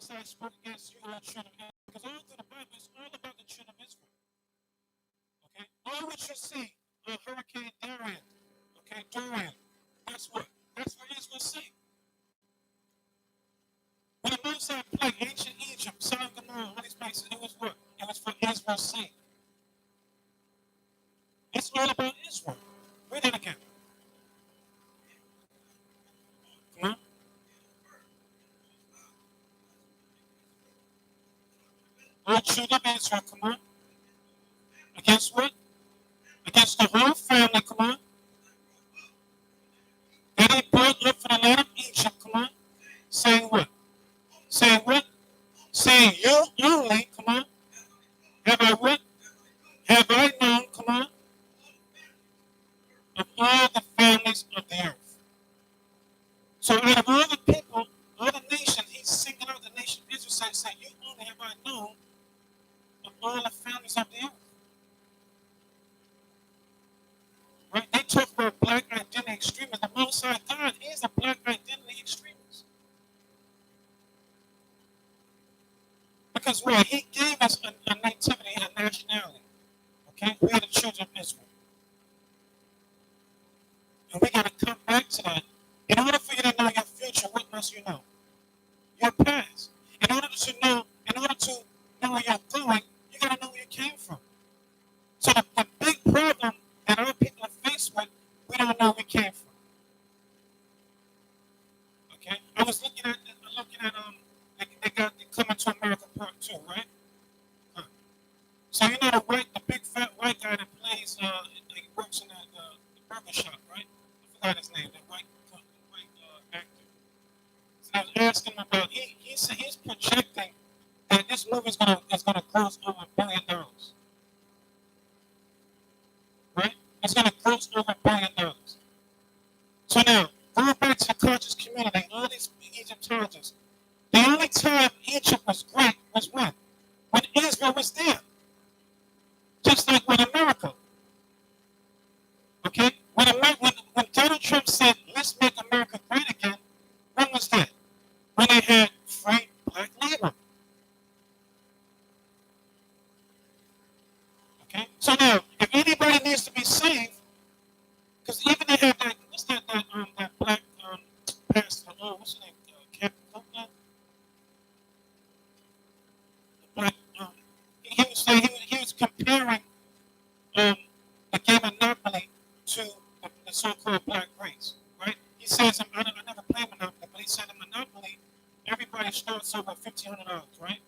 Most High spoke against you, all children of Israel. Because all through the Bible, it's all about the children of Israel. Okay? All what you see, Hurricane Dorian, okay, Dorian, that's what? That's what Israel's saying. When the Most High plagued ancient Egypt, Sodom and Gomorrah, all these places, it was what? It was for Israel's sake. It's all about Israel. Read that again. Come on. All children of Israel, come on. Against what? Against the whole family, come on. That he brought up from the land of Egypt, come on. Saying what? Saying what? Saying you only, come on. Have I what? Have I known, come on, of all the families of the earth. So out of all the people, all the nations, he's singing out the nation of Israel, saying, you only have I known of all the families of the earth. Right? They talk about black identity extremists. The Most High God is a black identity extremist. Because why? He gave us a nativity, a nationality. Okay? We are the children of Israel. And we got to come back to that. In order for you to know your future, what must you know? Your past. In order to know where you're going, you got to know where you came from. So the big problem that our people are faced with, we don't know where we came from. Okay? I was looking at they got the Coming to America Part 2, right? So you know the big fat white guy that plays, he works in the burger shop, right? I forgot his name, that white actor. So I was asking him about, he said he's projecting that this movie is gonna gross over $1 billion. Right? It's gonna gross over $1 billion. So now, going back to the conscious community, all these Egyptologists, the only time Egypt was great was when? When Israel was there. Just like with America. Okay? When Donald Trump said, let's make America great again, when was that? When they had free black labor. Okay? So now, if anybody needs to be saved, because even they have that, what's that black pastor, what's his name? Captain Copeland? The black, he was comparing the game Monopoly to the so-called black race, right? He says, I never played Monopoly, but he said in Monopoly, everybody starts over $1,500, right?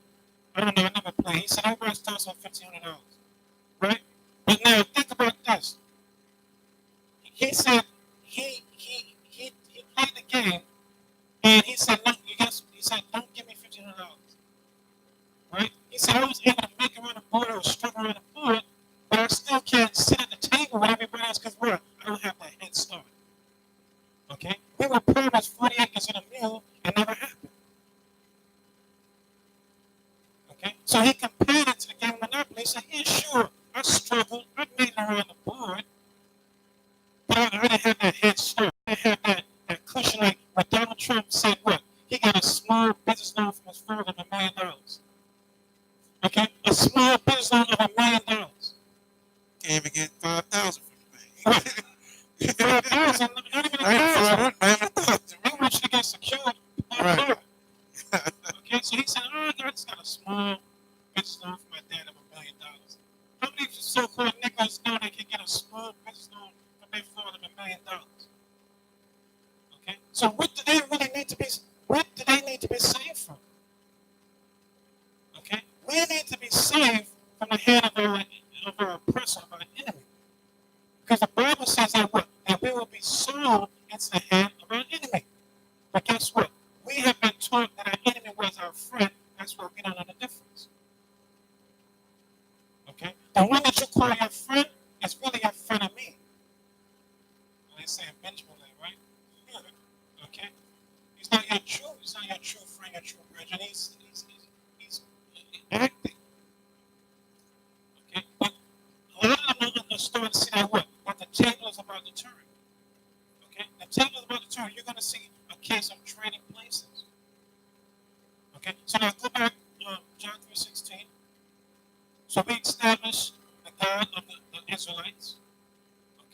I don't know, I never played. He said everybody starts over $1,500, right? But now think about this. He said he played the game, and he said no. He said don't give me $1,500, right? He said I was able to make around the board or struggle around the board, but I still can't sit at the table with everybody else because what? I don't have that head start. Okay? We were promised 40 acres and a mule, and never happened. Okay? So he compared it to the game of Monopoly. He said, yeah, sure, I struggled, I made it around the board, but I didn't have that head start. I didn't have that cushion like when Donald Trump said what? He got a small business loan from his father of $1 million. Okay? A small business loan of $1 million. Can't even get 5,000 from the bank. 5,000, not even 1,000. He wants you to get secured. Right. Okay, so he said, I just got a small business loan from my dad of $1 million. How many so-called niggas know they can get a small business loan from their father of $1 million? Okay, so what do they really need to be? What do they need to be saved from? Okay, we need to be saved from the hand of our oppressor, of our enemy. Because the Bible says that what? That we will be sold into the hand of our enemy. But guess what? We have been taught that our enemy was our friend. That's why we don't know the difference. Okay? The one that you call your friend is really your friend of me. They say Benjamin, right? Yeah. Okay? He's not your true friend, your true brethren. He's acting. Okay? But a lot of them are starting to see that what? That the table is about to turn. Okay? The table is about to turn. You're going to see a case of trading places. Okay? Okay, so now go back John 3:16. So we established the God of the Israelites.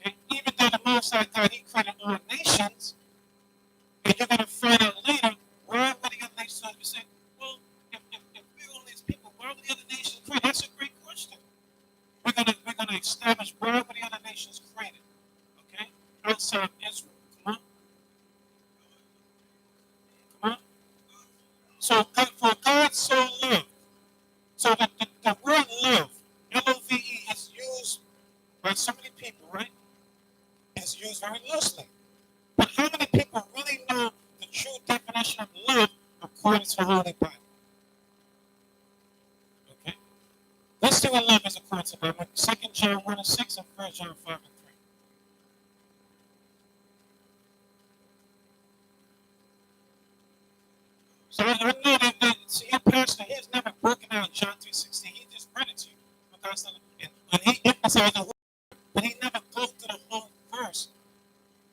Okay, even though the Most High God, He created all nations, and you're going to find out later why were the other nations. So you say, well, if we're all these people, why were the other nations created? That's a great question. We're gonna establish where were the other nations created. Okay, outside of Israel. Come on, come on. So for God so loved. So the word love, Love, is used by so many people, right? It's used very loosely. But how many people really know the true definition of love according to the Holy Bible? Okay. Let's see what love is according to the Bible. 2 John 1:6 and 1 John 5:3. So I know that see, your pastor, he has never broken down John 3:16. He just read it to you. Because, and he emphasized the word, but he never goes through the whole verse,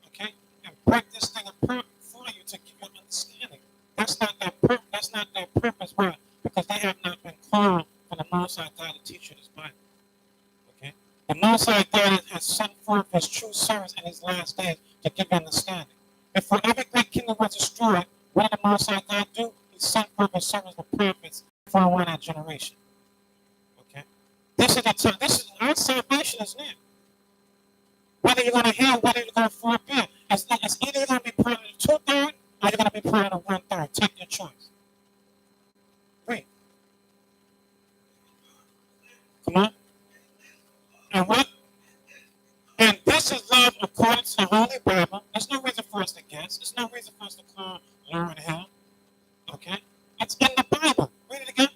okay, and break this thing apart for you to give you understanding. That's not their purpose. Why? Because they have not been called for the Most High God to teach you this Bible. Okay? The Most High God has sent forth His true servants in His last days to give you understanding. If for every great kingdom was destroyed, what did the Most High God do? He sent forth His servants, the prophets, for one generation. Okay? This is the time. This is our salvation is near. Whether you're going to hear, whether you're going to forbear, it's either you're going to be part of the 2/3 or you're going to be part of the 1/3. Take your choice. Great. Come on. And what? And this is love according to the Holy Bible. There's no reason for us to guess. There's no reason for us to call Lord hell. Okay? It's in the Bible. Read it again.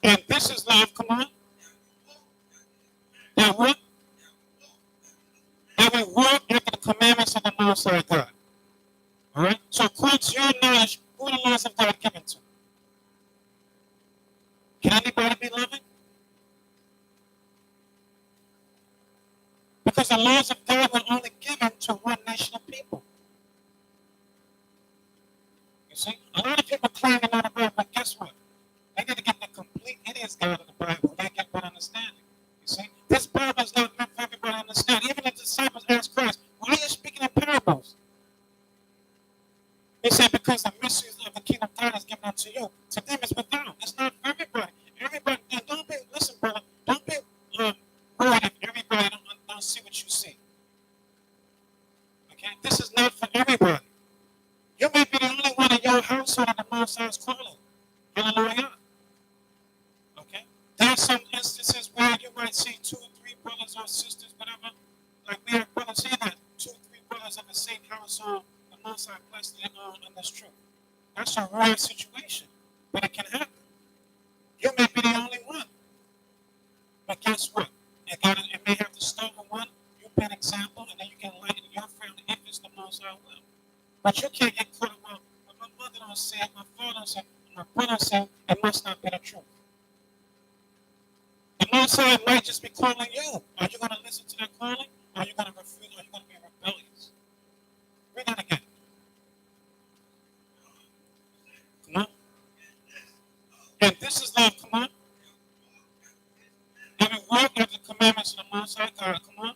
And this is love. Come on. That what? That we walk after the commandments of the Most High God. All right? So according to your knowledge, who are the laws of God given to? Can anybody be loving? Because the laws of God were only given to one nation of people. You see? A lot of people claim to know the Bible, but guess what? They got to get the complete idiots God of the Bible. They get one understanding. You see? This Bible is not meant for everybody to understand. Even the disciples asked Christ, why are you speaking in parables? He said, because the mysteries of the kingdom of God is given unto you. To them it's without. It's not for everybody. Everybody, and don't be, listen, brother, don't be worried if everybody don't see what you see. Okay? This is not for everybody. You may be the only one in your household that the Most High is calling. Hallelujah. Okay? There are some instances where you might see 2 or 3 brothers or sisters, whatever. Like we have brothers here that 2 or 3 brothers of the same household, the Most High blessed them all in this truth. That's a rare situation, but it can happen. You may be the only one. But guess what? It may have to start with one. You be an example, and then you can lighten your family if it's the Most High will. But you can't get caught up, well, my mother don't say it, my father don't say it, my brother say it, it must not be the truth. The Most High might just be calling you. Are you going to listen to that calling? Or are you going to refuse? Are you going to be rebellious? Read that again. Come on. And this is love. Come on. And we walk after the commandments of the Most High God. Come on.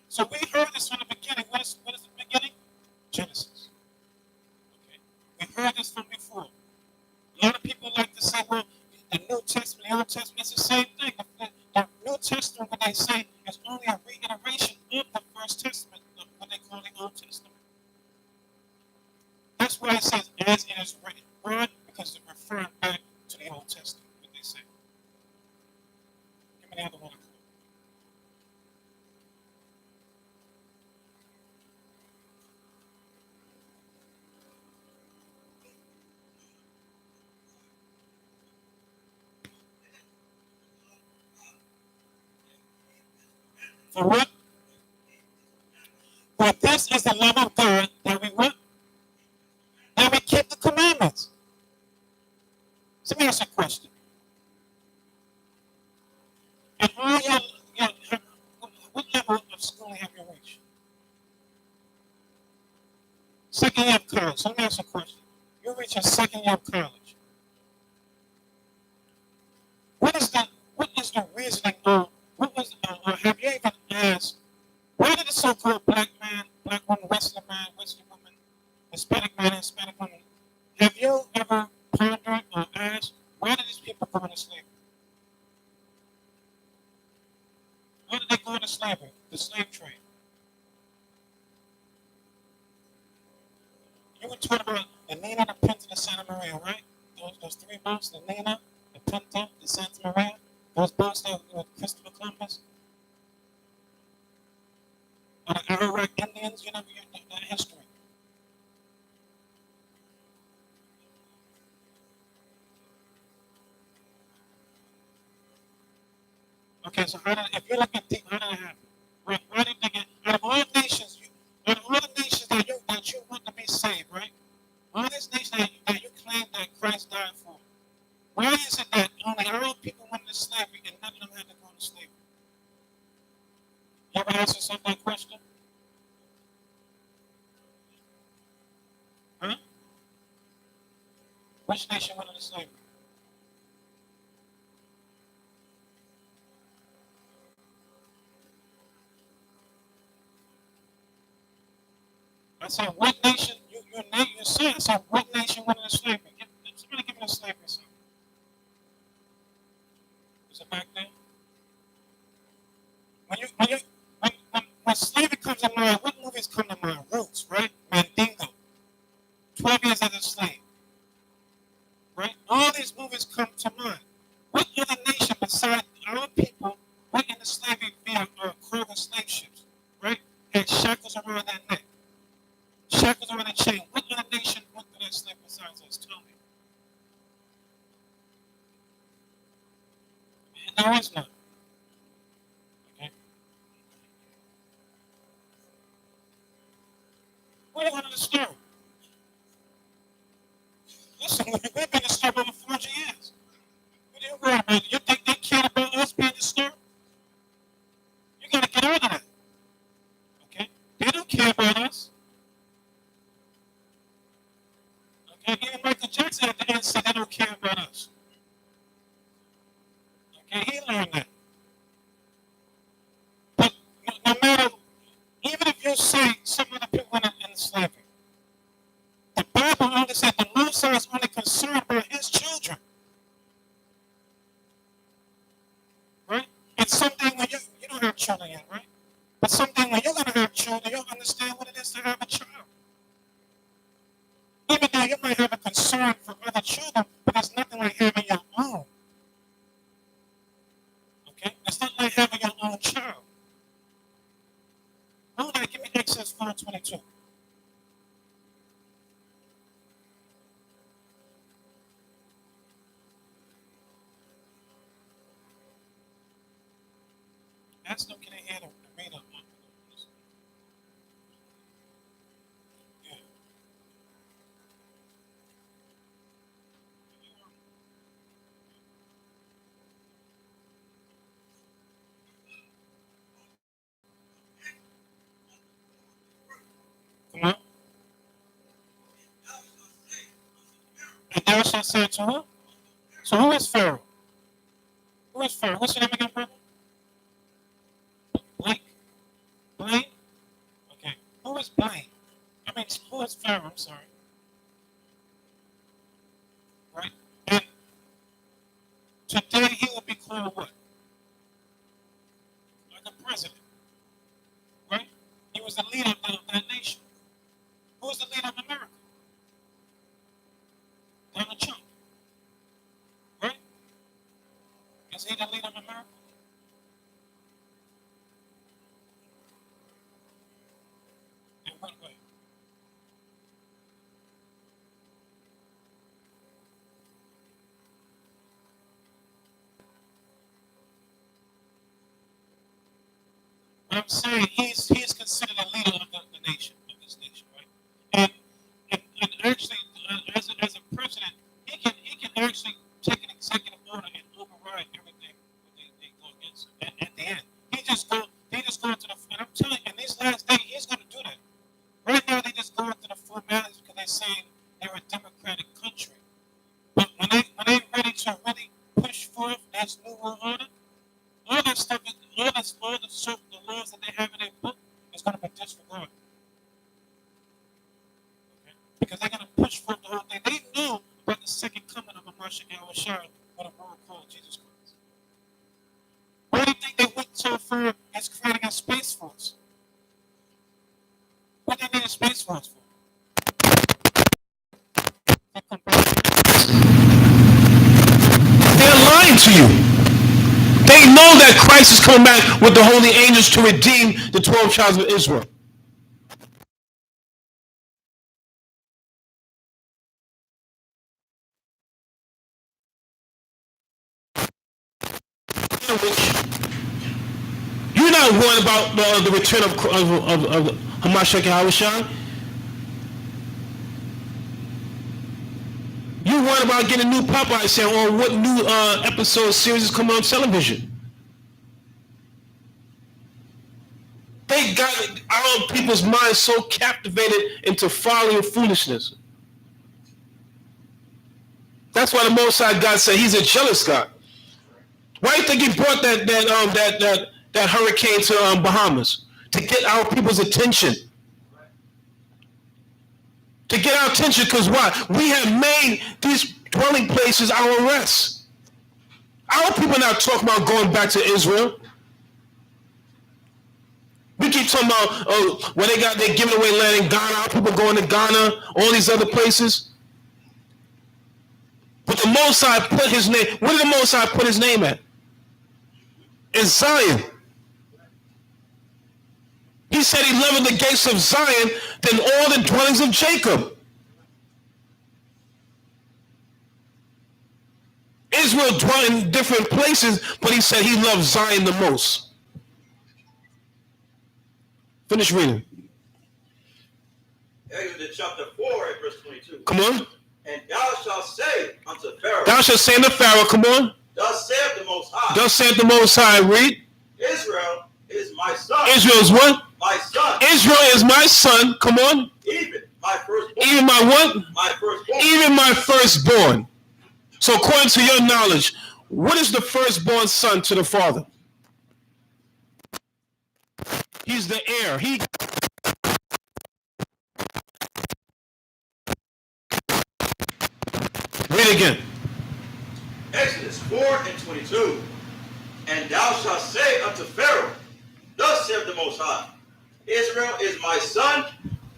So we heard this from the beginning. What is the beginning? Genesis. Okay. We heard this from before. A lot of people like to say, well, the New Testament, the Old Testament, it's the same thing. The New Testament, what they say, is only a reiteration of the First Testament, of what they call the Old Testament. That's why it says, as it is written. Why? Because they're referring back to the Old Testament, what they say. Give me the other one. For what? For this is the love of God that we what? That we keep the commandments. So let me ask you a question. And all what level of schooling have you reached? second year of college. So let me ask you a question. You reach your second year of college. What is the reasoning or have you even asked why did the so-called black man, black woman, Western man, Western woman, Hispanic man, Hispanic woman, have you ever pondered or asked why did these people go into slavery? Why did they go into slavery? The slave trade. You were talking about the Nina, the Pinta, the Santa Maria, right? Those three boats, the Nina, the Pinta, the Santa Maria, those boats that with Christopher Columbus, or the Arawak Indians, you know, the history. Okay, so if you look at how did it happen? Why did they get, out of all nations, out of all the nations that you want to be saved, right? All these nations that you claim that Christ died for, why is it that only our people went into slavery and none of them had to go into slavery? You ever ask yourself that question? Huh? Which nation went into slavery? I said, what nation? You said, I said, what nation went into slavery? Somebody give me the slavery song. Is it back there? When slavery comes to mind, what movies come to mind? Roots, right? Mandingo. 12 years as a slave. Right? All these movies come to mind. What other nation besides our people went into slavery via cargo slave ships? Right? Had shackles around their neck. Shackles around their chain. What other nation went through that slave besides us? Tell me. And there is none. Okay? What do you want to story? Listen, we've been disturbed over 400 years. What are you worried about? You think they care about us being disturbed? You gotta get out of that. Okay? They don't care about us. Okay? Even Michael Jackson at the end said they don't care about us. Okay? He learned that. But no matter, even if you say some of the people went in slavery, the Bible only said the Most High is only concerned about his children. Right? And someday when you don't have children yet, right? But someday when you're going to have children, you'll understand what it is to have a child. Even though you might have a concern for other children, but it's nothing like having your own. Okay? It's not like having your own child. Hold on, give me Exodus 4:22. Ask them, can I hear the read up? Yeah. Come on. And thou shalt say to her. So who is Pharaoh? Who is Pharaoh? What's your name again, brother? Blake. Blaine? Okay. Who is Blaine? I mean, who is Pharaoh? I'm sorry. Right? And today he will be called what? Like a president. Right? He was the leader of that nation. Who is the leader of America? Donald Trump. Right? Is he the leader of America? In what way? I'm saying he's considered a leader of the nation, of this nation, right? And actually, as a president, he can actually take an executive order and override everything they go against him. At the end, they just go into the. And I'm telling you, in these last days, he's going to do that. Right now, they just go into the full mass they say they're a democratic country. But when they ready to really push forth this new world order, all that stuff, all the laws that they have in their book is going to be disregarded. Okay? Because they're going to push forth the whole thing. They know about the second coming of a Mashiach Yahushua with a world called Jesus Christ. Why do you think they went so far as creating a space force? What do they need a space force for? They're lying to you. They know that Christ is coming back with the holy angels to redeem the 12 tribes of Israel. You're not worried about the return of Hamashiach Yahushua. You're worried about getting a new Popeye saying, or what new episode series is coming on television. They got our people's minds so captivated into folly and foolishness. That's why the Most High God said He's a jealous God. Why do you think He brought that hurricane to Bahamas? To get our people's attention. To get our attention, because why? We have made these dwelling places our rest. Our people are not talking about going back to Israel. We keep talking about when they're giving away land in Ghana, our people going to Ghana, all these other places. But the Most High put His name. Where did the Most High put His name at? In Zion. He said He loved the gates of Zion than all the dwellings of Jacob. Israel dwelt in different places, but He said He loved Zion the most. Finish reading. Exodus chapter 4 and verse 22. Come on. And thou shalt say unto Pharaoh. Thou shalt say unto Pharaoh, come on. Thus saith the Most High. Thus saith the Most High, read. Israel is my son. Israel is what? My son. Israel is my son. Come on. Even my firstborn. Even my what? My firstborn. Even my firstborn. So according to your knowledge, what is the firstborn son to the father? He's the heir. Read again. Exodus 4 and 22. And thou shalt say unto Pharaoh, thus saith the Most High, Israel is my son,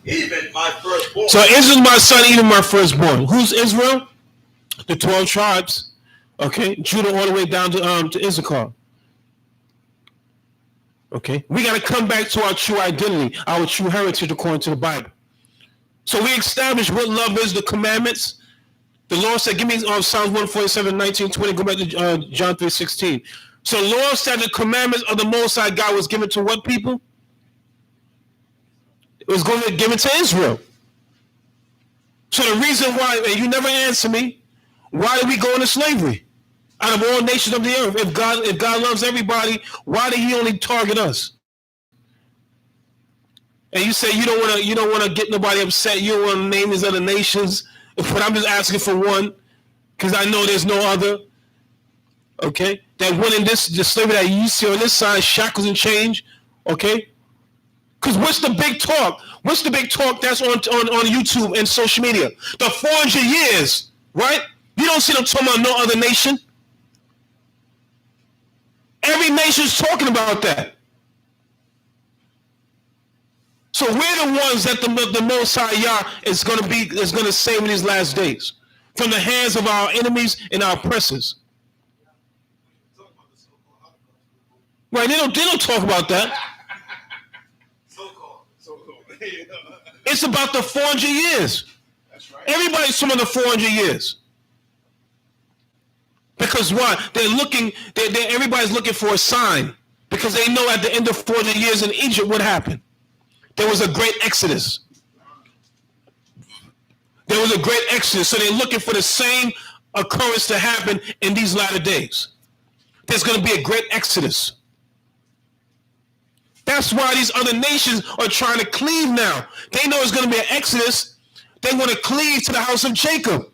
even my firstborn. So Israel is my son, even my firstborn. Who's Israel? The 12 tribes. Okay, Judah all the way down to Issachar. Okay, we got to come back to our true identity, our true heritage according to the Bible. So we established what love is, the commandments. The Lord said, give me Psalms 147, 19, 20, go back to John 3, 16. So the Lord said the commandments of the Most High God was given to what people? It was going to be given to Israel. So the reason why, and you never answer me, why did we go into slavery? Out of all nations of the earth, if God loves everybody, why did He only target us? And you say you don't want to get nobody upset. You don't want to name these other nations, but I'm just asking for one, because I know there's no other. Okay, that went in the slavery that you see on this side, shackles and chains. Okay, because what's the big talk? What's the big talk that's on YouTube and social media? The 400 years, right? You don't see them talking about no other nation. Every nation's talking about that. So we're the ones that the Most High Yah is going to save in these last days from the hands of our enemies and our oppressors. Right? They don't talk about that. So-called. It's about the 400 years. That's right. Everybody's talking about the 400 years. Because why? Everybody's looking for a sign. Because they know at the end of 400 years in Egypt what happened. There was a great exodus. There was a great exodus. So they're looking for the same occurrence to happen in these latter days. There's going to be a great exodus. That's why these other nations are trying to cleave now. They know it's going to be an exodus. they want to cleave to the house of Jacob.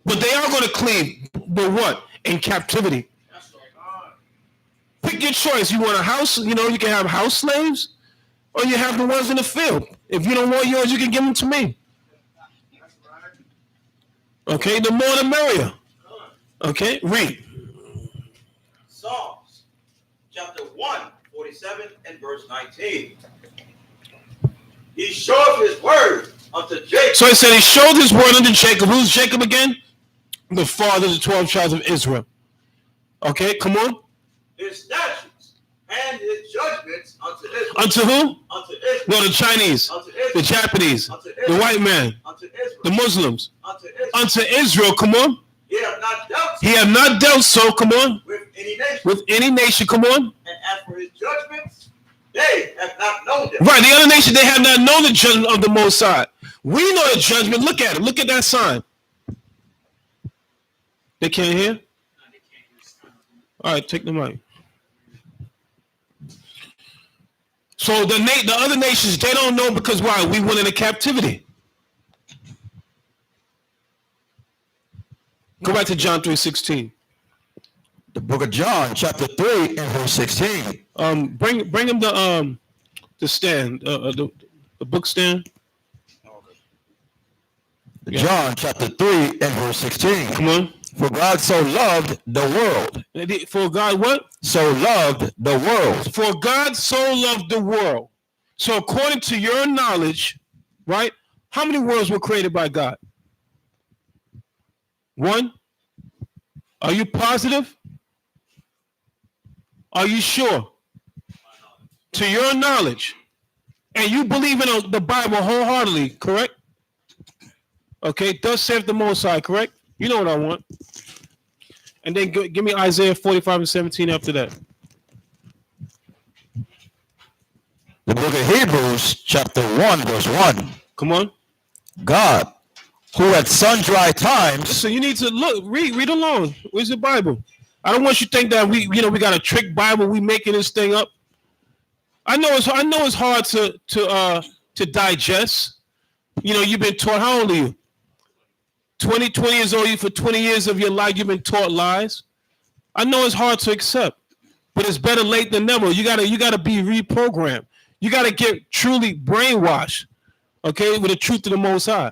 But they are going to cleave, but what? In captivity. Pick your choice. You want a house, you can have house slaves, or you have the ones in the field. If you don't want yours, you can give them to me. Okay, the more the merrier. Okay, read. Psalms, chapter 147 and verse 19. He showed his word unto Jacob. So he said he showed his word unto Jacob. Who's Jacob again? The father of the 12 tribes of Israel. Okay, come on. His statutes and his judgments unto Israel. Unto who? Unto Israel. No, the Chinese, Unto Israel. the Japanese, Unto the Israel. white man, Unto Israel. the Muslims. Unto Israel. Unto Israel, come on. He have not dealt He have not dealt so, come on, with any nation. with any nation, come on. And as for his judgments, they have not known them. Right, the other nation, they have not known the judgment of the Most High. We know the judgment. Look at it. Look at that sign. They can't hear? All right, take the mic. So the other nations, they don't know because why? We went into captivity. Go back to John 3:16. The book of John, chapter 3 and verse 16. Bring him the stand, the book stand. John chapter 3 and verse 16. Come on. For God so loved the world. For God what? So loved the world. For God so loved the world. So according to your knowledge, right? How many worlds were created by God? One? Are you positive? Are you sure? To your knowledge. And you believe in the Bible wholeheartedly, correct? Okay, thus saith the Most High, correct? You know what I want. And then give me Isaiah 45 and 17 after that. The book of Hebrews, chapter 1, verse 1. Come on. God, who at sundry times. So you need to look, read along. Where's the Bible? I don't want you to think that we got a trick Bible. We making this thing up. I know it's hard to digest. You've been taught. How old are you? 20 years old. For 20 years of your life, you've been taught lies. I know it's hard to accept, but it's better late than never. You gotta be reprogrammed. You gotta get truly brainwashed. Okay, with the truth of the Most High.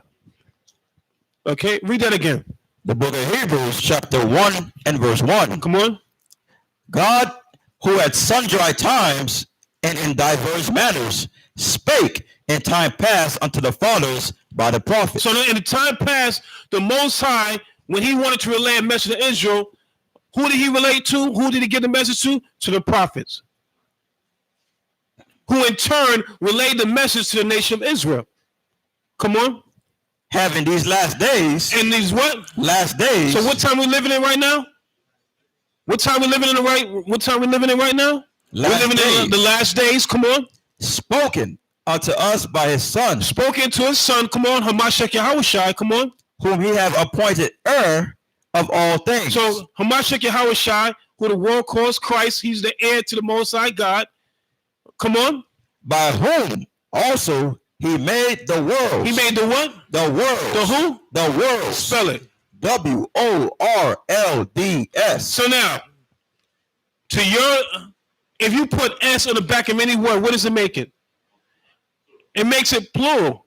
Okay, read that again. The book of Hebrews, chapter 1 and verse 1. Come on. God, who at sundry times and in diverse manners spake in time past unto the fathers by the prophets. So in the time past, the Most High, when he wanted to relay a message to Israel, who did he relate to? Who did he give the message to? To the prophets. Who in turn relayed the message to the nation of Israel. Come on. Having these last days. And these what? Last days. So what time we living in right now? What time we living in right now? We're living in the last days. Come on. Spoken unto us by his son. Spoken to his son. Come on. Hamashiach Yahushai. Come on. Whom he have appointed heir of all things. So Hamashiach Yahushai, who the world calls Christ, he's the heir to the Most High God. Come on. By whom also he made the world. He made the what? The world. The who? The world. Spell it. WORLDS. So now, if you put S on the back of any word, what does it make it? It makes it plural.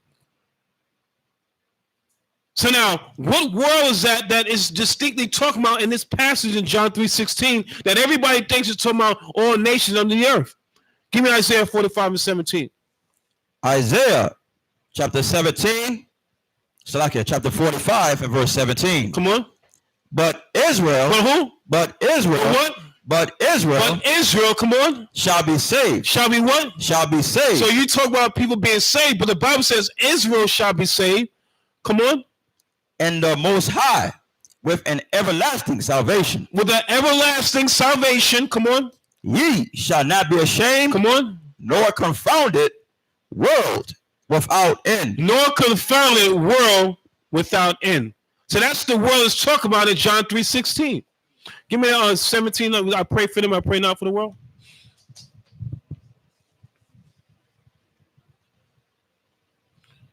So now, what world is that is distinctly talking about in this passage in John 3:16 that everybody thinks is talking about all nations on the earth? Give me Isaiah 45 and 17. Isaiah chapter 17, chapter 45 and verse 17. Come on. But Israel. But who? But Israel. But what? But Israel. But Israel, come on. Shall be saved. Shall be what? Shall be saved. So you talk about people being saved, but the Bible says Israel shall be saved. Come on. And the Most High with an everlasting salvation. With an everlasting salvation. Come on. Ye shall not be ashamed. Come on. Nor confounded world without end. Nor confounded world without end. So that's the world is talking about in John 3:16. Give me 17. I pray for them. I pray not for the world.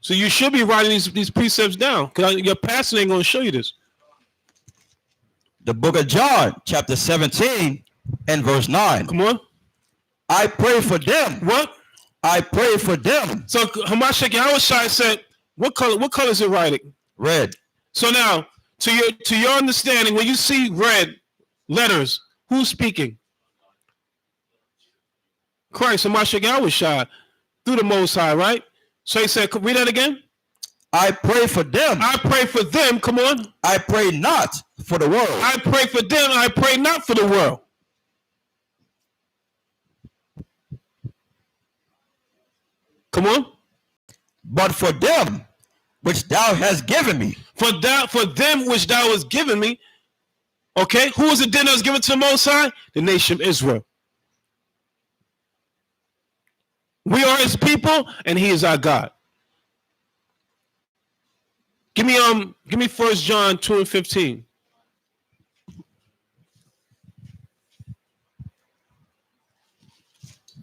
So you should be writing these precepts down, because your pastor ain't going to show you this. The book of John, chapter 17 and verse 9. Come on. I pray for them. What? I pray for them. So Hamashiach Yahushua said, what color is it writing? Red. So now, to your understanding, when you see red letters, who's speaking? Christ, Hamashiach Yahushua, through the Most High, right? So he said, read that again. I pray for them. I pray for them. Come on. I pray not for the world. I pray for them. I pray not for the world. Come on. But for them which thou hast given me. For them which thou hast given me. Okay. Who was it then that was given to the Most High? The nation of Israel. We are his people, and he is our God. Give me 1 John 2 and 15.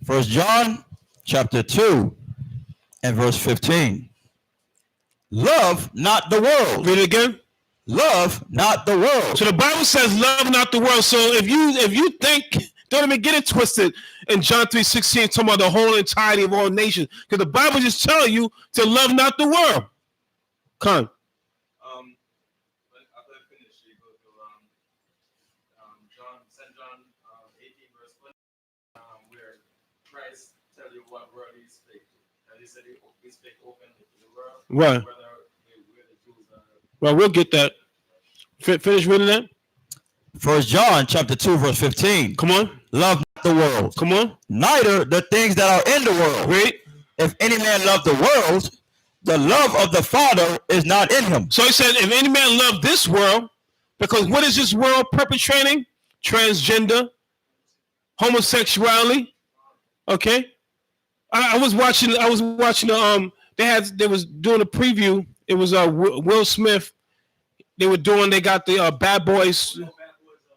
First John chapter 2 and verse 15. Love not the world. Read it again. Love not the world. So the Bible says, love not the world. So if you think, don't even get it twisted in John 3:16, talking about the whole entirety of all nations. Because the Bible just tells you to love not the world. Come. After I finish, you go to St. John 18 verse 20, where Christ tell you what word he speak to. And he said he speak openly to the world. Right. Where the Jews are. Well, we'll get that. Finish reading that. First John chapter 2 verse 15. Come on. Love not the world. Come on. Neither the things that are in the world. Read. If any man love the world, the love of the Father is not in him. So he said, if any man love this world, because what is this world perpetrating? Transgender, homosexuality. Okay. I was watching they was doing a preview. It was Will Smith. They got the Bad Boys.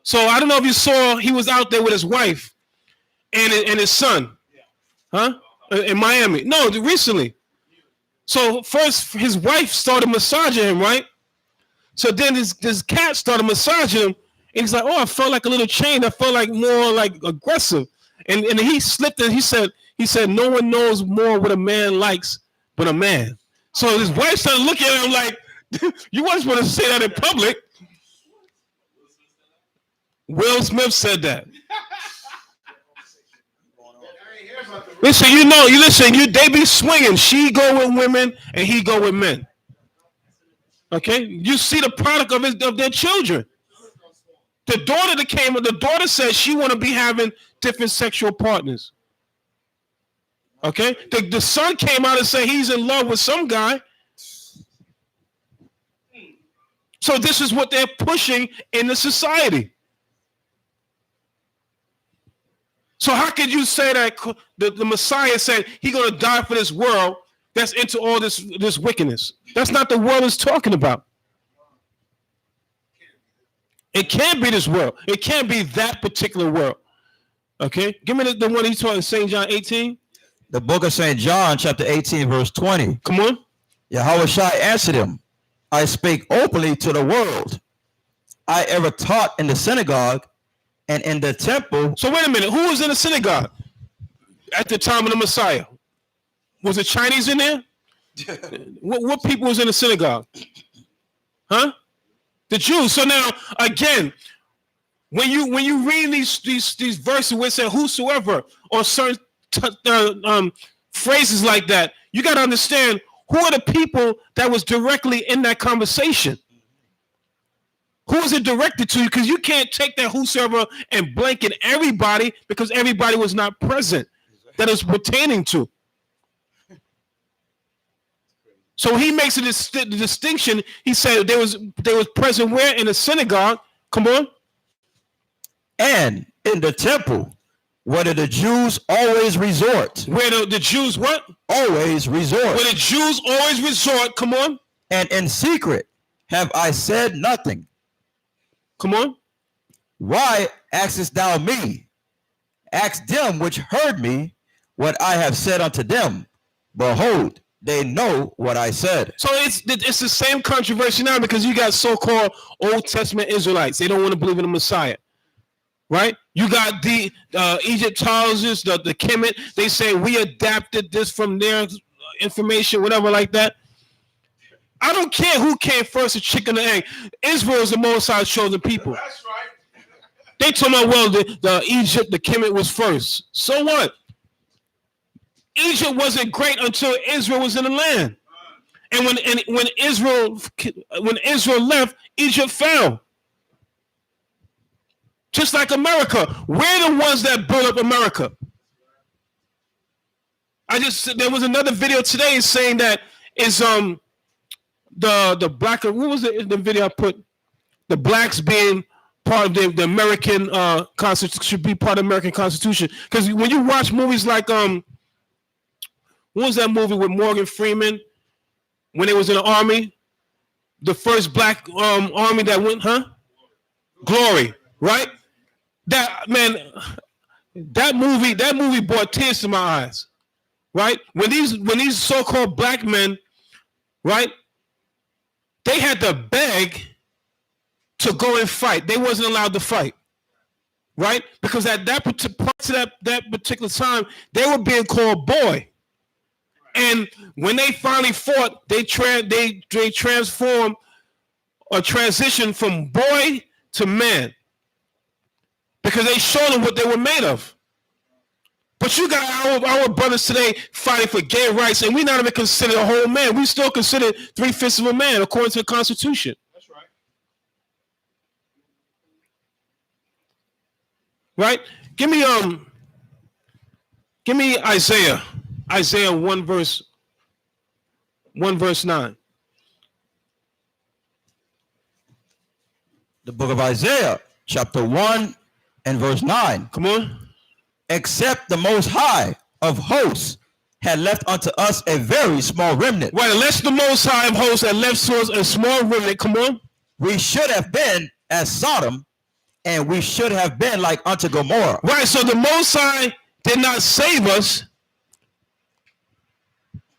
So I don't know if you saw, he was out there with his wife and his son. Huh? In Miami. No, recently. So first his wife started massaging him, right? So then this cat started massaging him, and he's like, "Oh, I felt like a little chain. I felt like more like aggressive." And he slipped and he said, "No one knows more what a man likes but a man." So his wife started looking at him like, "You weren't supposed to say that in public." Will Smith said that. Listen, they be swinging. She go with women and he go with men. Okay, you see the product of their children. The daughter said she want to be having different sexual partners. Okay, the son came out and said he's in love with some guy. So this is what they're pushing in the society. So how could you say that the Messiah said he's going to die for this world that's into all this wickedness? That's not the world it's talking about. It can't be this world. It can't be that particular world. Okay? Give me the one he taught in St. John 18. The book of St. John, chapter 18, verse 20. Come on. Yahushua answered him, I spake openly to the world. I ever taught in the synagogue and in the temple. So wait a minute. Who was in the synagogue at the time of the Messiah? Was it Chinese in there? What people was in the synagogue? Huh? The Jews. So now, again, when you read these verses where it says whosoever or certain phrases like that, you got to understand who are the people that was directly in that conversation. Who is it directed to? Because you can't take that whosoever and blanket everybody because everybody was not present that is pertaining to. So he makes a distinction. He said they was present where? In the synagogue. Come on. And in the temple, where the Jews always resort. Where the Jews what? Always resort. Where the Jews always resort. Come on. And in secret have I said nothing. Come on. Why askest thou me? Ask them which heard me what I have said unto them. Behold, they know what I said. So it's the same controversy now because you got so-called Old Testament Israelites. They don't want to believe in the Messiah, right? You got the Egyptologists, the Kemet. They say we adapted this from their information, whatever like that. I don't care who came first, the chicken or the egg. Israel is the Most High's chosen people. That's right. They told me, well, the Egypt, the Kemet was first. So what? Egypt wasn't great until Israel was in the land. And when Israel left, Egypt fell. Just like America. We're the ones that built up America. There was another video today saying that is the black, what was the video I put? The blacks being part of the American Constitution, should be part of the American Constitution. Because when you watch movies like what was that movie with Morgan Freeman when they was in the army? The first black army that went, Glory, right? That movie brought tears to my eyes, right? When these so-called black men, right, they had to beg to go and fight. They wasn't allowed to fight, right? Because at that particular time, they were being called boy. And when they finally fought, they transformed or transitioned from boy to man because they showed them what they were made of. But you got our brothers today fighting for gay rights, and we're not even considered a whole man. We still considered 3/5 of a man according to the Constitution. That's right. Right? Give me Isaiah 1 verse 9. The book of Isaiah, chapter 1 and verse 9. Come on. Except the Most High of hosts had left unto us a very small remnant. Right, unless the Most High of hosts had left to us a small remnant, come on. We should have been as Sodom, and we should have been like unto Gomorrah. Right, so the Most High did not save us.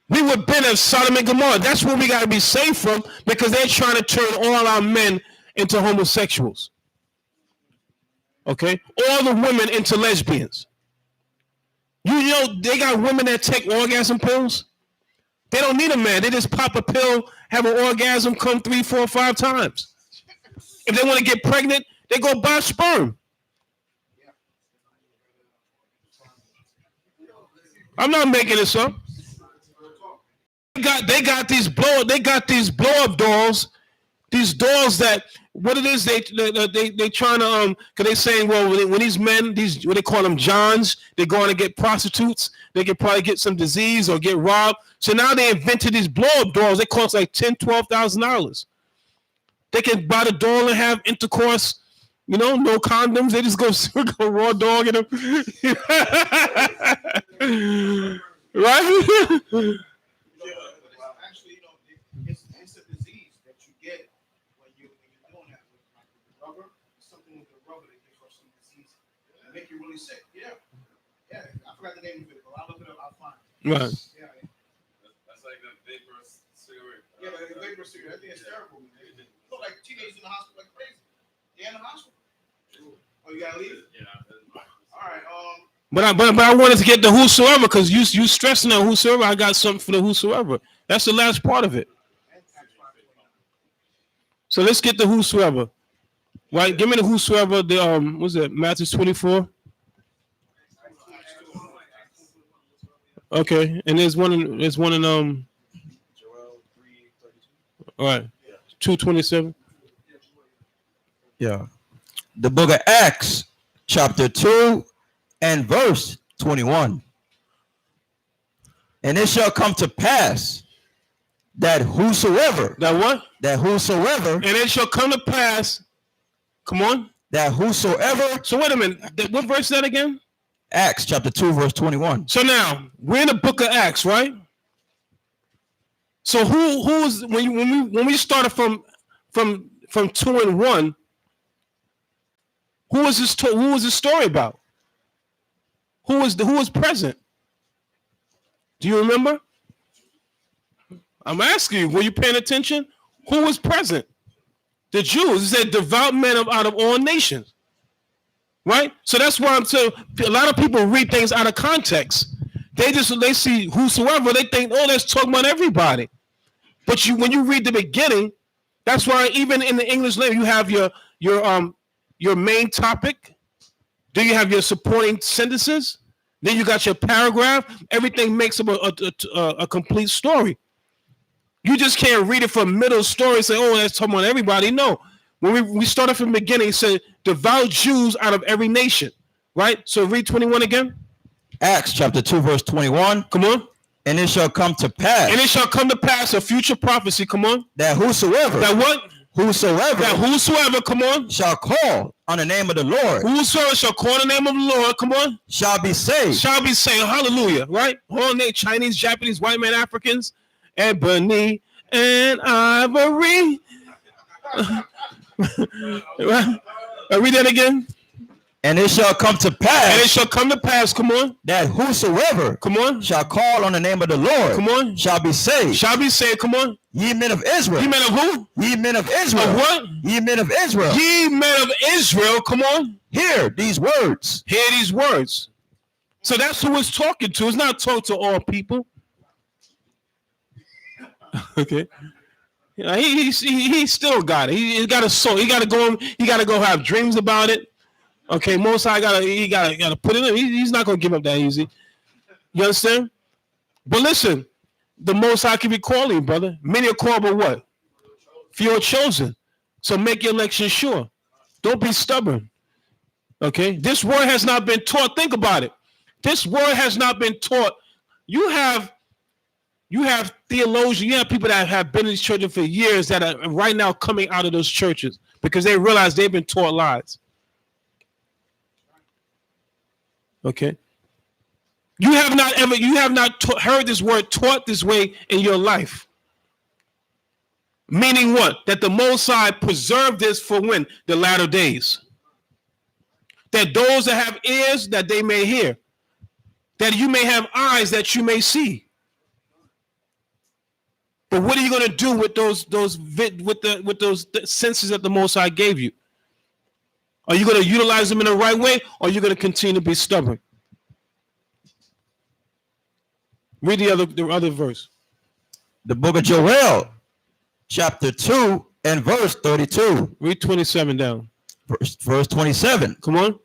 We would have been as Sodom and Gomorrah. That's what we got to be saved from because they're trying to turn all our men into homosexuals. Okay? All the women into lesbians. You know, they got women that take orgasm pills. They don't need a man. They just pop a pill, have an orgasm, come 3, 4, 5 times. If they want to get pregnant, they go buy sperm. I'm not making this up. They got these blow up dolls, these dolls that what it is they trying to because they saying well when these men what they call them Johns, they're going to get prostitutes, they can probably get some disease or get robbed. So now they invented these blow up dolls. They cost like $10,000-$12,000. They can buy the doll and have intercourse, no condoms. They just go raw dog in them, right? Actually, it's a disease that you get when you're doing that with rubber. Something with the rubber that gives off some disease that make you really sick. Yeah. I forgot the name of it, but I'll look it up. I'll find it. Right. Yeah. That's like the vapor cigarette. Yeah, the vapor cigarette. I think it's terrible. Look like teenagers in the hospital like crazy. They're in the hospital. Oh, you gotta leave? Yeah. All right. But I wanted to get the whosoever because you stressing on whosoever. I got something for the whosoever. That's the last part of it. So let's get the whosoever. Right? Give me the whosoever. The what's that? Matthew 24. Okay, and there's one in Joel 3:32. all right, 2:27. Yeah. The book of Acts, chapter 2 and verse 21. And it shall come to pass that whosoever, That whosoever, and it shall come to pass. Come on. that whosoever, So wait a minute. What verse is that again? Acts chapter 2, verse 21. So now we're in the book of Acts, right? So who's when we started from 2 and 1? Who was this story about? Who was present? Do you remember? I'm asking you, were you paying attention? Who was present? The Jews. It said devout men out of all nations. Right? So that's why I'm saying a lot of people read things out of context. They see whosoever, they think, oh, that's talking about everybody. But when you read the beginning, that's why even in the English language, you have your main topic. Then you have your supporting sentences. Then you got your paragraph. Everything makes up a complete story. You just can't read it from middle story and say, oh, that's talking about everybody. No. When we started from the beginning, it said devout Jews out of every nation. Right? So read 21 again. Acts chapter 2, verse 21. Come on. And it shall come to pass. And it shall come to pass, a future prophecy. Come on. That whosoever. That what? Whosoever. That whosoever, come on. Shall call on the name of the Lord. Whosoever shall call on the name of the Lord, come on. Shall be saved. Shall be saved. Hallelujah. Right? All name, Chinese, Japanese, white man, Africans, ebony and ivory. Read that again. And it shall come to pass. And it shall come to pass, come on. That whosoever, come on, shall call on the name of the Lord, come on, shall be saved. Shall be saved, come on. Ye men of Israel. Ye men of who? Ye men of Israel. Of what? Ye men of Israel. Ye men of Israel, come on. Hear these words. Hear these words. So that's who it's talking to. It's not talking to all people. Okay. Yeah, he still got it. He got a soul. He got to go. He got to go have dreams about it. Okay, Most High gotta put it in. He's not gonna give up that easy. You understand? But listen, the Most High can be calling you, brother. Many are called, but what? Few are chosen. So make your election sure. Don't be stubborn. Okay, this word has not been taught. Think about it. This word has not been taught. You have theologians. You have people that have been in these churches for years that are right now coming out of those churches because they realize they've been taught lies. Okay. You have not heard this word taught this way in your life. Meaning what? That the Most High preserved this for when? The latter days. That those that have ears that they may hear. That you may have eyes that you may see. But what are you going to do with those senses that the Most High gave you? Are you going to utilize them in the right way, or are you going to continue to be stubborn? Read the other verse. The book of Joel, chapter 2 and verse 32. Read 27 down. Verse 27. Come on.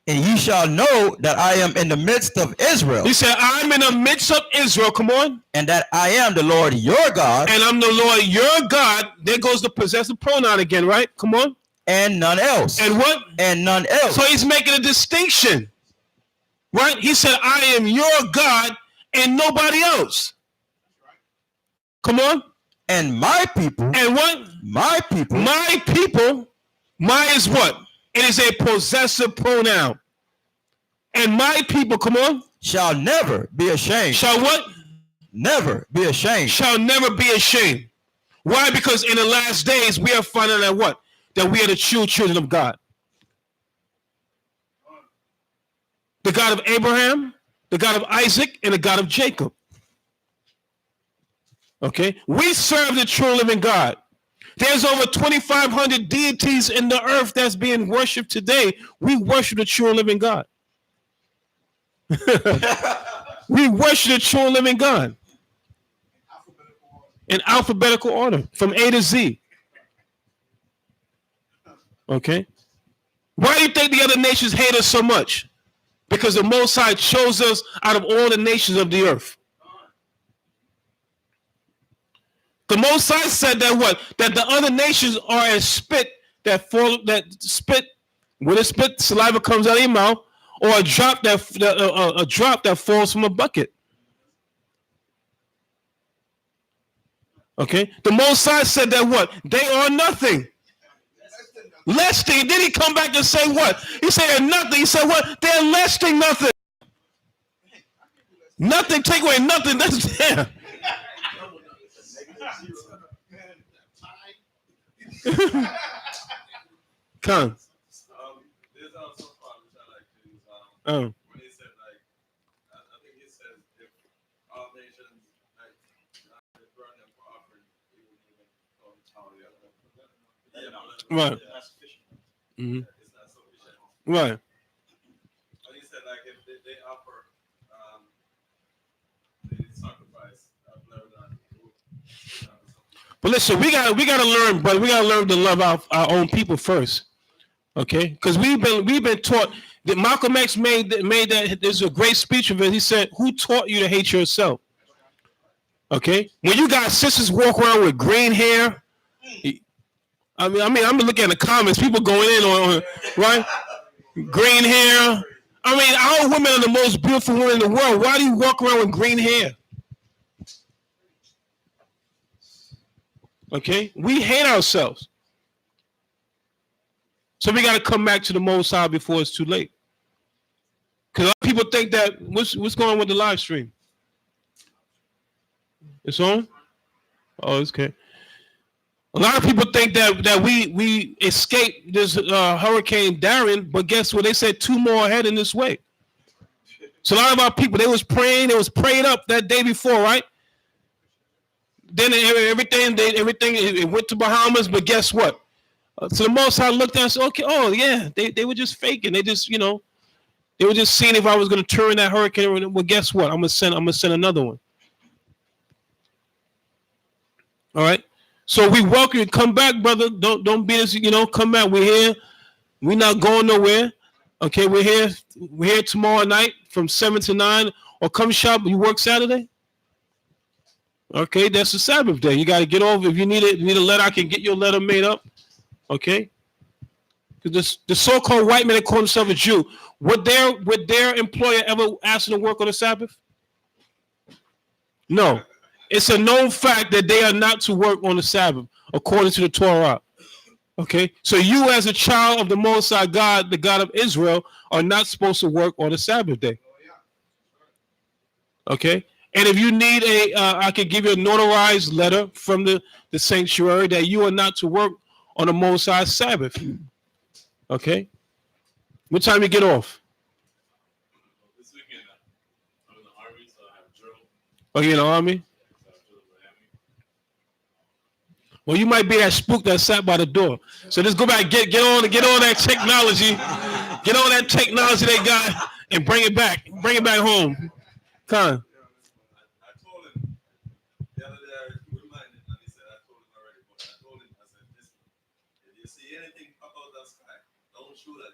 And ye shall know that I am in the midst of Israel. He said, I'm in the midst of Israel. Come on. And that I am the Lord your God. And I'm the Lord your God. There goes the possessive pronoun again, right? Come on. And none else. And what? And none else. So he's making a distinction, right? He said, I am your God and nobody else. Come on. And my people. And what? My people. My people. My is what? It is a possessive pronoun. And my people, come on. Shall never be ashamed. Shall what? Never be ashamed. Shall never be ashamed. Why? Because in the last days, we are finding out what? That we are the true children of God. The God of Abraham, the God of Isaac, and the God of Jacob. Okay? We serve the true living God. There's over 2,500 deities in the earth that's being worshipped today. We worship the true living God. We worship the true living God. In alphabetical order, from A to Z. Okay? Why do you think the other nations hate us so much? Because the Most High chose us out of all the nations of the earth. The Most High said that what? That the other nations are as spit that fall, that spit, when it spit, saliva comes out of your mouth, or a drop that falls from a bucket. Okay? The Most High said that what? They are nothing. Less than. Then he come back and say what? He said they're nothing. He said what? They're less than nothing. Nothing. Take away nothing. That's there. Come. There's also a part which I like to use. Oh. When he said, like, I think he says, if all nations, like, burn them for Right. Mm-hmm. Right. He said, like, if they offer the sacrifice, I've never done. But listen, we gotta learn, brother. We gotta learn to love our own people first, okay? Because we've been taught that Malcolm X made that. There's a great speech of it. He said, "Who taught you to hate yourself?" Okay. When you got sisters walk around with green hair, I'm looking at the comments. People going in on right, green hair. I mean, our women are the most beautiful women in the world. Why do you walk around with green hair? Okay, we hate ourselves, so we got to come back to the Most High before it's too late. Because a lot of people think that what's going on with the live stream? It's on. Oh, it's okay. A lot of people think that we escaped this Hurricane Darren, but guess what? They said 2 more ahead in this way. So a lot of our people, they was praying, they was prayed up that day before, right? Then everything it went to Bahamas, but guess what? So the Most High looked at us, okay, oh yeah, they were just faking. They just, they were just seeing if I was going to turn that hurricane. Well, guess what? I'm gonna send another one. All right. So we welcome you. Come back, brother. Don't be this. Come back. We're here. We're not going nowhere. Okay, we're here. We're here tomorrow night from 7 to 9. Or come shop. You work Saturday? Okay, that's the Sabbath day. You got to get over. If you need a letter, I can get your letter made up. Okay. Because the so-called white man that call himself a Jew, would their employer ever ask them to work on the Sabbath? No. It's a known fact that they are not to work on the Sabbath, according to the Torah. Okay? So you as a child of the Most High God, the God of Israel, are not supposed to work on the Sabbath day. Okay? And if you need I could give you a notarized letter from the sanctuary that you are not to work on the Most High Sabbath. Okay? What time you get off? This weekend, I'm in the Army, so I have drill. Oh, you in the Army? Well, you might be that spook that sat by the door. So let's go back, get on that technology, get on that technology they got, and bring it back home. Come on. I told him the other day. I reminded him, and he said I told him already. But I told him, I said, listen, if you see anything pop out that sky, don't shoot at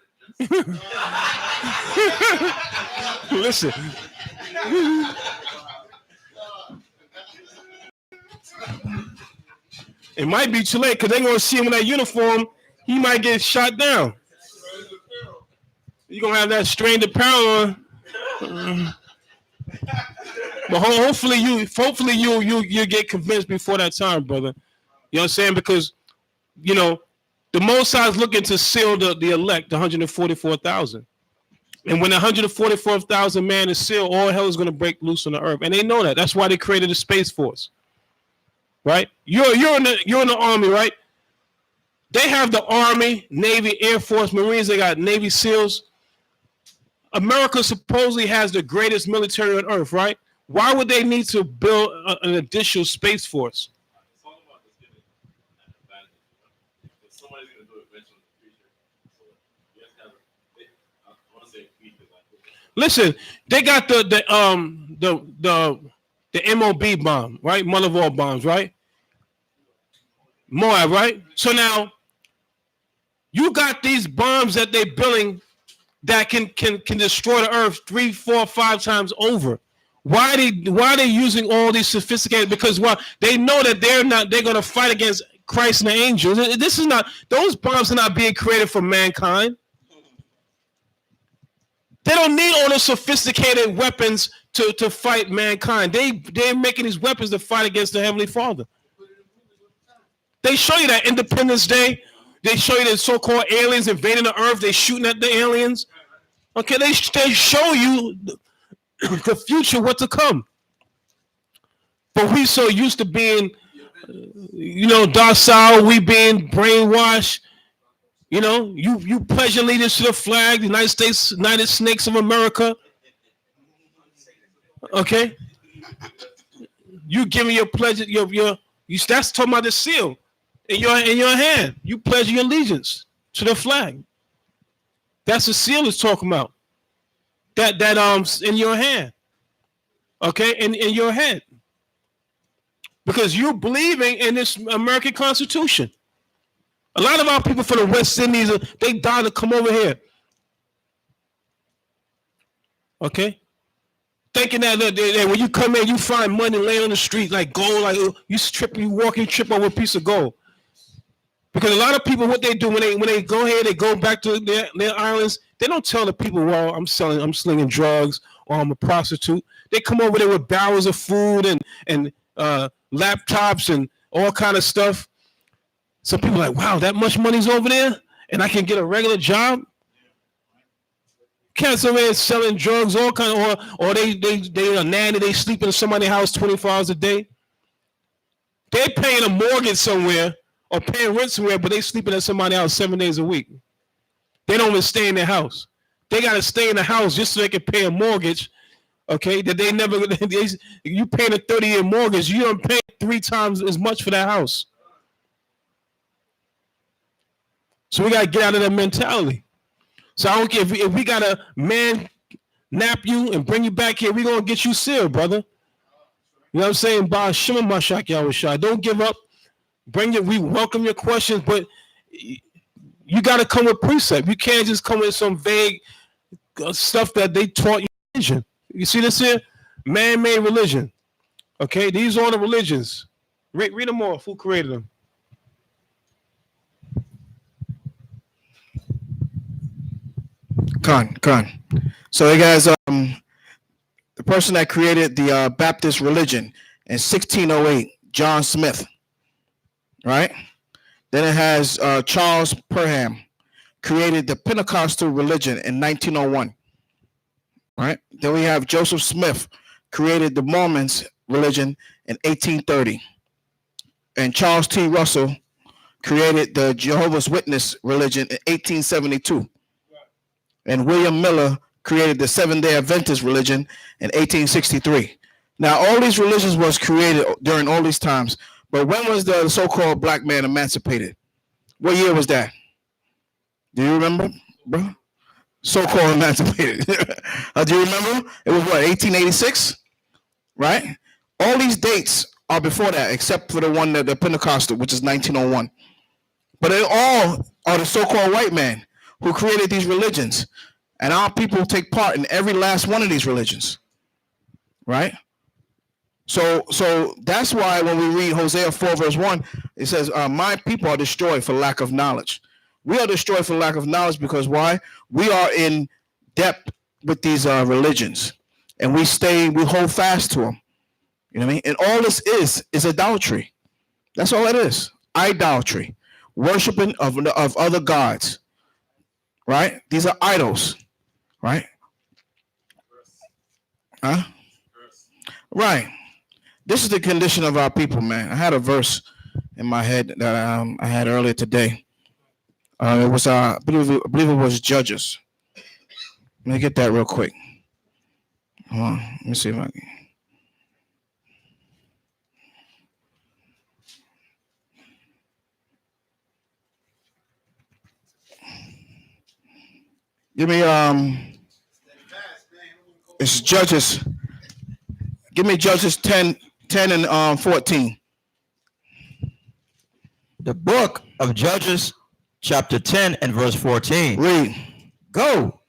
it. Listen. It might be too late because they're going to see him in that uniform. He might get shot down. You're going to have that strained apparel on. But hopefully you get convinced before that time, brother. You know what I'm saying? Because, the Most High is looking to seal the elect, the 144,000. And when the 144,000 man is sealed, all hell is going to break loose on the earth. And they know that. That's why they created the Space Force. Right? You're in the Army, right? They have the Army, Navy, Air Force, Marines. They got Navy SEALs. America supposedly has the greatest military on earth, right? Why would they need to build an additional Space Force? It's all about just giving an advantage. If somebody's going to do it eventually in the future, so you have to have I want to say because Listen, they got the MOB bomb, right? Mother of all bombs, right? Moab, right? So now you got these bombs that they're building that can destroy the earth 3, 4, 5 times over. Why are they using all these sophisticated? Because they know that they're going to fight against Christ and the angels. This is not, those bombs are not being created for mankind. They don't need all those sophisticated weapons to fight mankind. They're making these weapons to fight against the Heavenly Father. They show you that Independence Day. They show you the so-called aliens invading the earth. They're shooting at the aliens. Okay, they show you the future, what to come. But we so used to being, docile. We being brainwashed. You pledge allegiance to the flag, the United States, United Snakes of America. Okay, you give me your pledge. That's talking about the seal. in your hand. You pledge your allegiance to the flag. That's the seal is talking about. That in your hand. Okay, in your head. Because you're believing in this American Constitution. A lot of our people from the West Indies, they died to come over here. Okay? Thinking that when you come in, you find money laying on the street like gold, like you trip over a piece of gold. Because a lot of people, what they do when they go here, they go back to their islands, they don't tell the people, well, I'm slinging drugs or I'm a prostitute. They come over there with barrels of food and laptops and all kind of stuff. Some people are like, wow, that much money's over there and I can get a regular job. Can't somebody selling drugs, all kind of, or they are nanny, they sleep in somebody's house 24 hours a day. They're paying a mortgage somewhere or paying rent somewhere, but they sleeping at somebody's house 7 days a week. They don't even stay in their house. They got to stay in the house just so they can pay a mortgage. Okay, that they never, you paying a 30-year mortgage, you don't pay 3 times as much for that house. So we got to get out of that mentality. So I don't care if we got a man nap you and bring you back here, we're going to get you sealed, brother. You know what I'm saying? Don't give up. We welcome your questions, but you got to come with precept. You can't just come with some vague stuff that they taught you religion. You see this here? Man-made religion. Okay, these are the religions. Read them all. Who created them? Khan. So, hey guys, the person that created the Baptist religion in 1608, John Smith, right? Then it has Charles Parham, created the Pentecostal religion in 1901, right? Then we have Joseph Smith, created the Mormons religion in 1830. And Charles T. Russell created the Jehovah's Witness religion in 1872. And William Miller created the Seventh-day Adventist religion in 1863. Now, all these religions was created during all these times, but when was the so-called black man emancipated? What year was that? Do you remember, bro? So-called emancipated. Do you remember? It was what, 1886? Right? All these dates are before that, except for the one that the Pentecostal, which is 1901. But they all are the so-called white man who created these religions. And our people take part in every last one of these religions. Right? So that's why when we read Hosea 4 verse 1, it says, my people are destroyed for lack of knowledge. We are destroyed for lack of knowledge because why? We are in depth with these religions. And we hold fast to them. You know what I mean? And all this is idolatry. That's all it is. Idolatry. Worshiping of other gods. Right? These are idols. Right? Huh? Right. This is the condition of our people, man. I had a verse in my head that I had earlier today. It was, I believe it was Judges. Let me get that real quick. Hold on. Let me see if I can. Give me it's Judges. Give me Judges 10 and 14. The book of Judges, chapter 10 and verse 14. Read. Go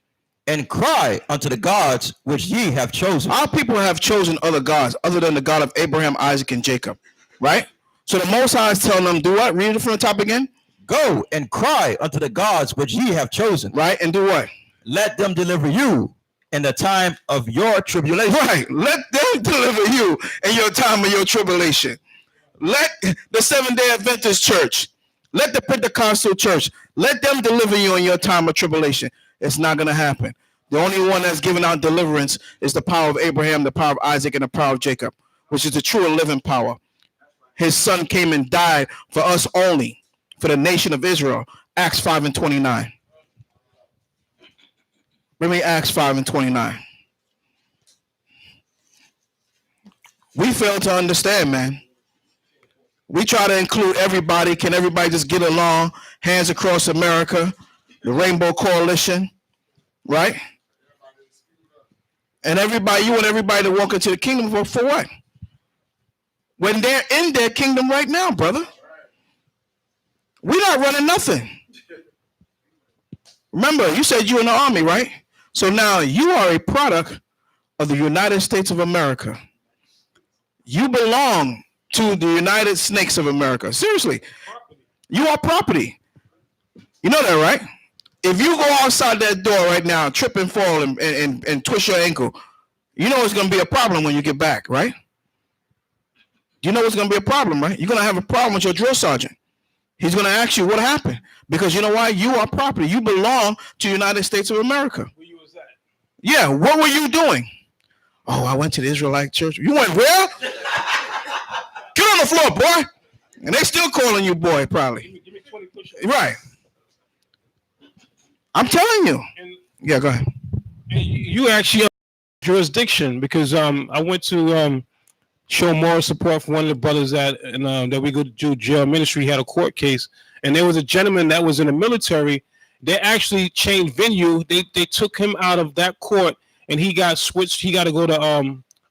and cry unto the gods which ye have chosen. Our people have chosen other gods other than the God of Abraham, Isaac, and Jacob. Right? So the Most High is telling them, do what? Read it from the top again. Go and cry unto the gods which ye have chosen. Right? And do what? Let them deliver you in the time of your tribulation. Right. Let them deliver you in your time of your tribulation. Let the Seventh-day Adventist church, let the Pentecostal church, let them deliver you in your time of tribulation. It's not going to happen. The only one that's giving out deliverance is the power of Abraham, the power of Isaac, and the power of Jacob, which is the true and living power. His son came and died for us only, for the nation of Israel. Acts 5 and 29. Bring me Acts 5 and 29. We fail to understand, man. We try to include everybody. Can everybody just get along? Hands across America, the Rainbow Coalition, right? And everybody, you want everybody to walk into the kingdom for what? When they're in their kingdom right now, brother. We're not running nothing. Remember, you said you in the army, right? So now you are a product of the United States of America. You belong to the United Snakes of America. Seriously. You are property. You know that, right? If you go outside that door right now, trip and fall and twist your ankle, you know it's going to be a problem when you get back, right? You know it's going to be a problem, right? You're going to have a problem with your drill sergeant. He's going to ask you what happened. Because you know why? You are property. You belong to the United States of America. Where you was at? Yeah, what were you doing? Oh, I went to the Israelite church. You went where? Get on the floor, boy. And they still calling you boy, probably. Give me 20 push-ups. Right. I'm telling you. And, Yeah, go ahead. and you actually have jurisdiction because I went to show moral support for one of the brothers that we go to jail ministry. He had a court case, and there was a gentleman that was in the military. They actually changed venue. They took him out of that court, and he got switched. He got to go to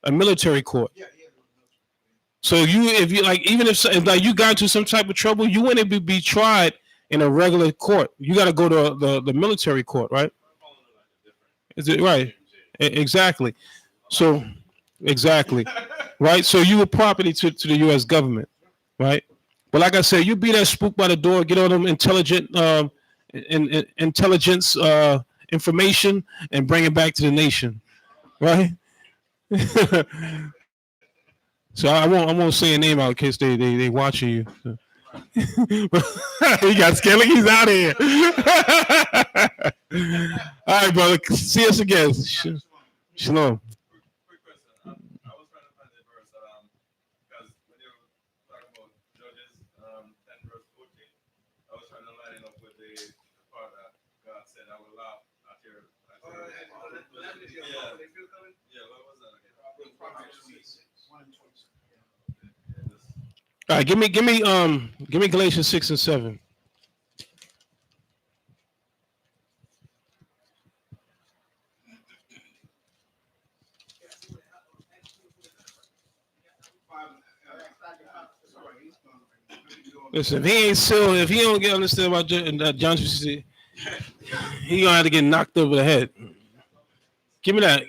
a military court. So if you like, even if like you got into some type of trouble, you wouldn't be tried in a regular court. You got to go to the military court, right? Is it right? Exactly. So exactly, right? So you were property to the U.S. government, right? But like I said, you be that spook by the door, get all them intelligence information, and bring it back to the nation, right? So I won't say a name out in case they watching you. So. He got scared. Like he's out of here. All right, brother. See us again. Shalom. Quick question. I was trying to find the verse because when you were talking about Judges 10 verse 14, I was trying to line it up with the part that God said, "I will laugh at your." Yeah, what was that again? All right, give me Galatians 6 and 7. Listen, if he don't get understand about John 3, he gonna have to get knocked over the head. Give me that.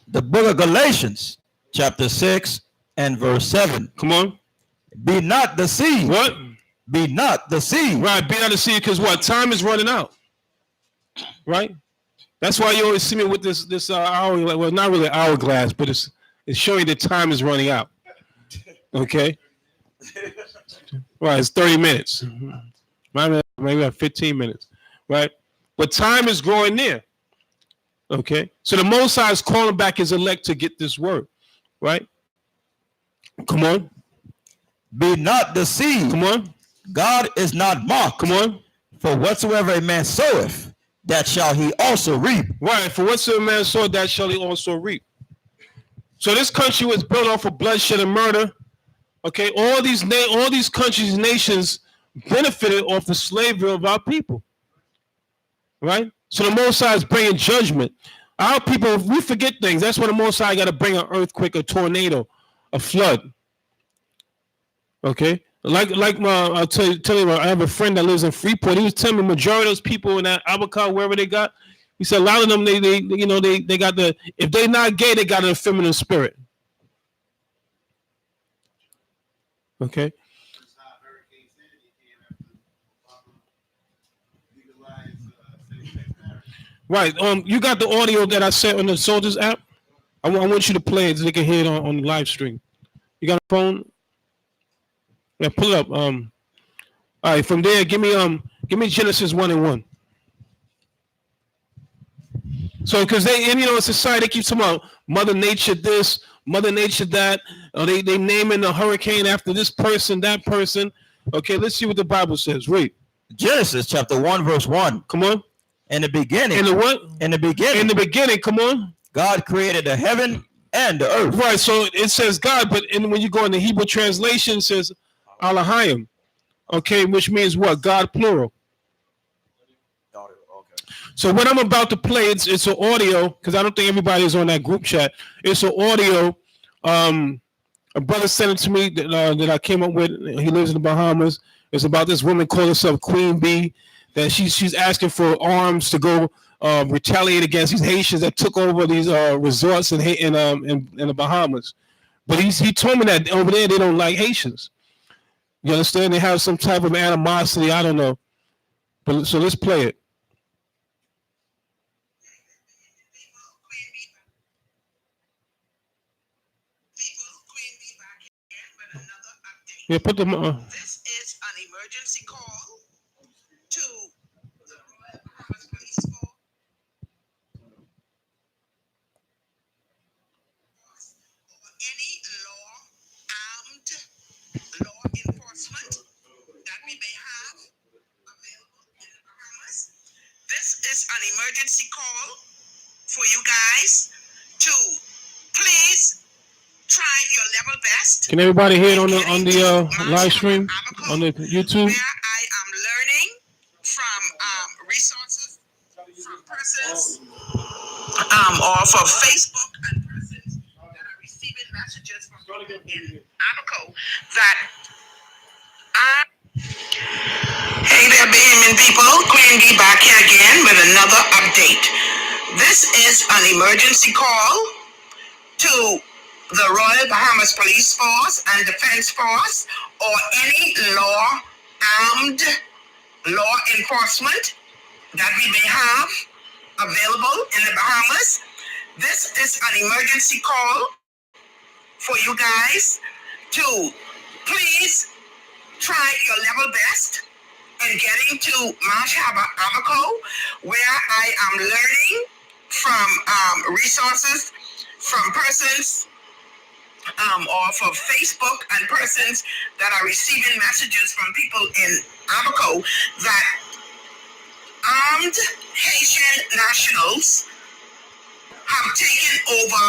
The book of Galatians, chapter 6 and verse 7. Come on. Be not deceived. What? Be not deceived. Right, be not deceived because what? Time is running out. Right? That's why you always see me with this hour, well, not really hourglass, but it's showing that time is running out. Okay? Right, it's 30 minutes. Maybe about 15 minutes. Right? But time is growing near. Okay? So the Most High is calling back his elect to get this word. Right? Come on. Be not deceived. Come on. God is not mocked. Come on. For whatsoever a man soweth, that shall he also reap. Right. For whatsoever a man soweth, that shall he also reap. So this country was built off of bloodshed and murder. Okay. All these countries, nations benefited off the slavery of our people. Right. So the Most High is bringing judgment. Our people, we forget things. That's why the Most High got to bring an earthquake, a tornado, a flood. Okay, I'll tell you, I have a friend that lives in Freeport. He was telling me majority of those people in that Albuquerque, wherever they got, he said a lot of them they got if they not gay, they got an feminine spirit. Okay. Right. You got the audio that I sent on the Soldiers app. I want you to play it so they can hear it on the live stream. You got a phone? Yeah, pull it up. All right, from there, give me Genesis 1 and 1. So, because in society, they keep talking about Mother Nature this, Mother Nature that. They naming the hurricane after this person, that person. Okay, let's see what the Bible says. Read. Genesis chapter 1, verse 1. Come on. In the beginning. In the what? In the beginning. In the beginning, come on. God created the heaven and the earth. Right, so it says God, but when you go in the Hebrew translation, it says Elohim, okay, which means what? God plural. So what I'm about to play, it's an audio, because I don't think everybody is on that group chat. It's an audio. A brother sent it to me that I came up with. He lives in the Bahamas. It's about this woman calling herself Queen Bee, that she's asking for arms to go retaliate against these Haitians that took over these resorts in the Bahamas. But he told me that over there they don't like Haitians. You understand? They have some type of animosity. I don't know. But so let's play it. Yeah, put them. This is an emergency call to the Royal Bahamas Police Force or any armed law enforcement that we may have available in the Bahamas. This is an emergency call for you guys to please try your level best. Can everybody hear it on the live stream on the YouTube? Where I am learning from resources from persons off of Facebook and persons that are receiving messages from people in Abaco that hey there, Bahamian people, Queen B back here again with another update. This is an emergency call to the Royal Bahamas Police Force and Defense Force or any armed law enforcement that we may have available in the Bahamas. This is an emergency call for you guys to please try your level best in getting to Marsh Harbor, Abaco, where I am learning from resources from persons off of Facebook and persons that are receiving messages from people in Abaco that armed Haitian nationals have taken over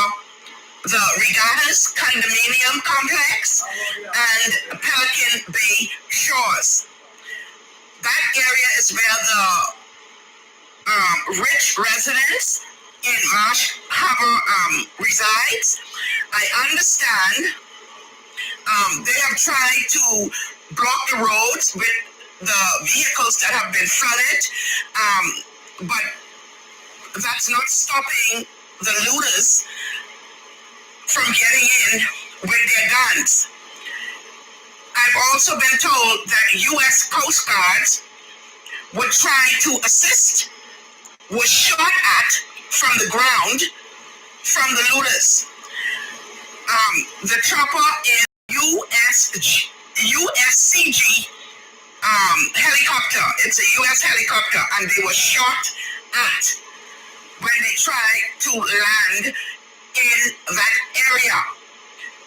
the Regattas Condominium Complex and Pelican Bay Shores. That area is where the rich residents in Marsh Harbor resides. I understand they have tried to block the roads with the vehicles that have been flooded, but that's not stopping the looters from getting in with their guns. I've also been told that U.S. Coast Guards would try to assist, was shot at from the ground from the looters. The chopper is USCG helicopter. It's a U.S. helicopter, and they were shot at when they tried to land in that area.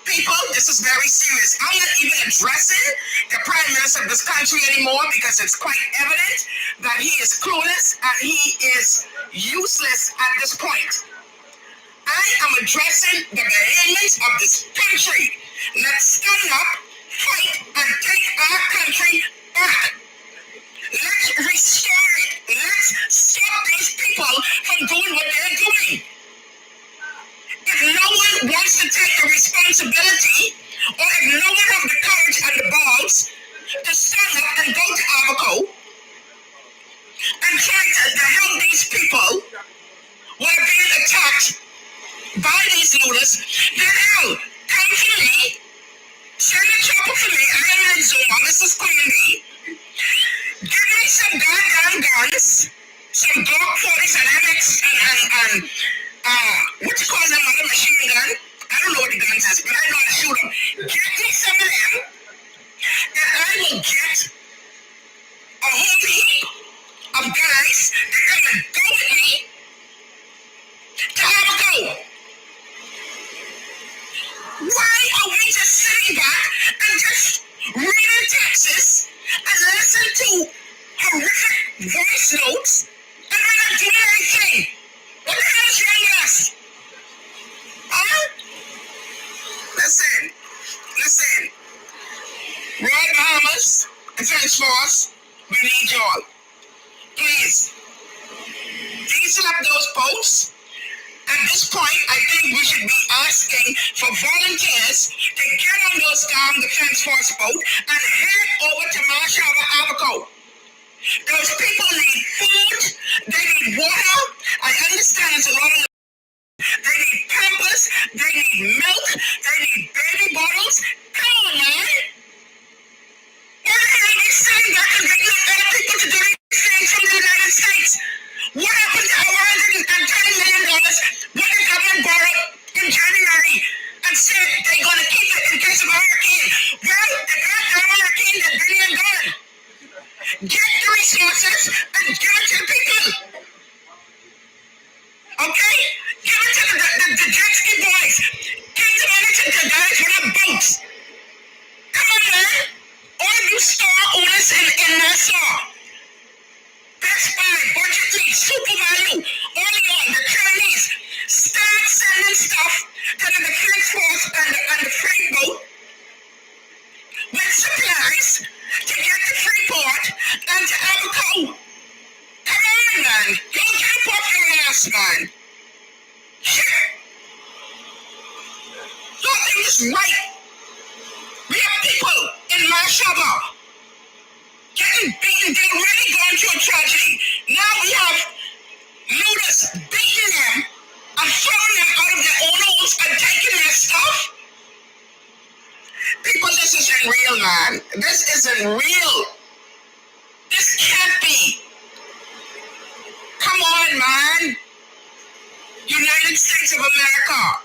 People, this is very serious. I'm not even addressing the Prime Minister of this country anymore because it's quite evident that he is clueless and he is useless at this point. I am addressing the Bahamians of this country. Let's stand up, fight, and take our country back. Let's restore it. Let's stop these people from doing what they're doing. If no one wants to take the responsibility, or if no one has the courage and the balls to stand up and go to Abaco and try to help these people who are being attacked by these looters, then hell, come to me, send again. Royal Bahamas, Defense Force, we need y'all. Please, diesel up those boats. At this point, I think we should be asking for volunteers to get on those Defense Force boat and head over to Marshall Abaco. Those people need food, they need water. I understand it's a lot of. They need pampers, they need milk, they need baby bottles. Come on, man. What the hell are they saying that? Because they need other people to do these things from the United States. What happened to our $130 million when the government borrowed in January and said they're going to keep it in case of a hurricane? Well, the goddamn hurricane is been and gone. Get the resources and give it to the people. Okay? Give it to the jet ski boys. Give the money to the guys with the boats. Come on, man. All of you store owners in Nassau. Best Buy, Budget League, Super Value, all of y'all, the Chinese, start sending stuff to the Defense Force and the freight boat with supplies to get to Freeport and to Abaco. Come on, man. Don't get up off your ass, man. Shit. Y'all think this is right? We have people in Mashaba getting beaten. They're already going through a tragedy. Now we have looters beating them and throwing them out of their own homes and taking their stuff. People, this isn't real, man. This isn't real. This can't be. Come on, man. United States of America.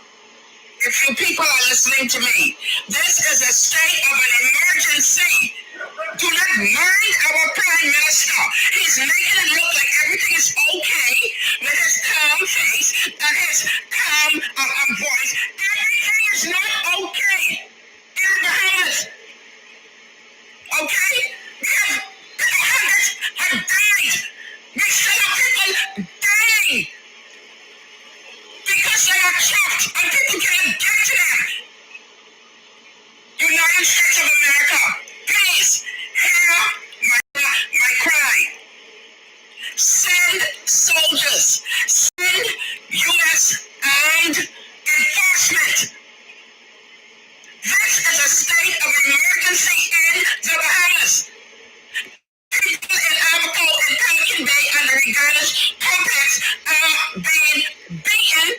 If you people are listening to me, this is a state of an emergency. Do not mind our Prime Minister. He's making it look like everything is okay with his calm face and his calm voice. Everything is not okay in the Bahamas. Okay? We have hundreds have died. We still have people dying because they are trapped and people cannot get to them. United States of America, please hear my cry. Send soldiers. Send U.S. armed enforcement. This is a state of emergency in the Bahamas. People in Abaco and Pelican Bay and the Regatas complex are being beaten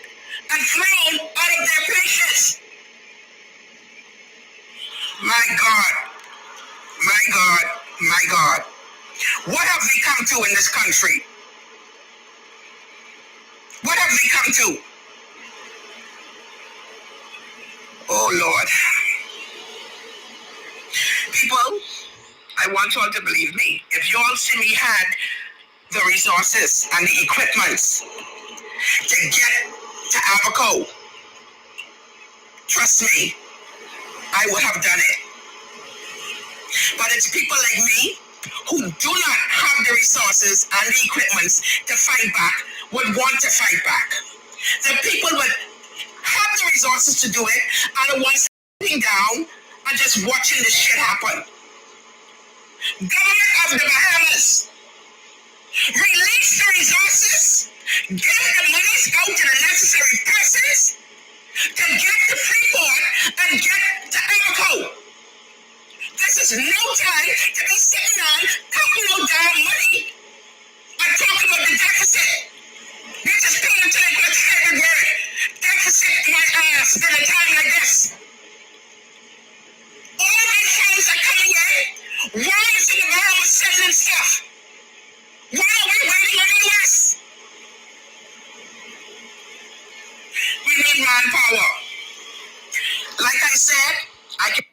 and thrown out of their places. My God, my God, my God. What have we come to in this country? What have we come to? Oh, Lord. People, I want you all to believe me. If you all see me had the resources and the equipments to get to Abaco, trust me, I would have done it. But it's people like me who do not have the resources and the equipments to fight back would want to fight back. The people would have the resources to do it are the ones sitting down and just watching this shit happen. Government of the Bahamas, release the resources, give the monies out to the necessary persons to get to Freeport and get to Abaco. This is no time to be sitting on talking no damn money and talking about the deficit. You just pay them to the good favorite word. Deficit my ass at a time like this. All these funds are coming in. Why is the Bahamas sending stuff? Why are we waiting on the U.S.? We need manpower. Like I said, I can.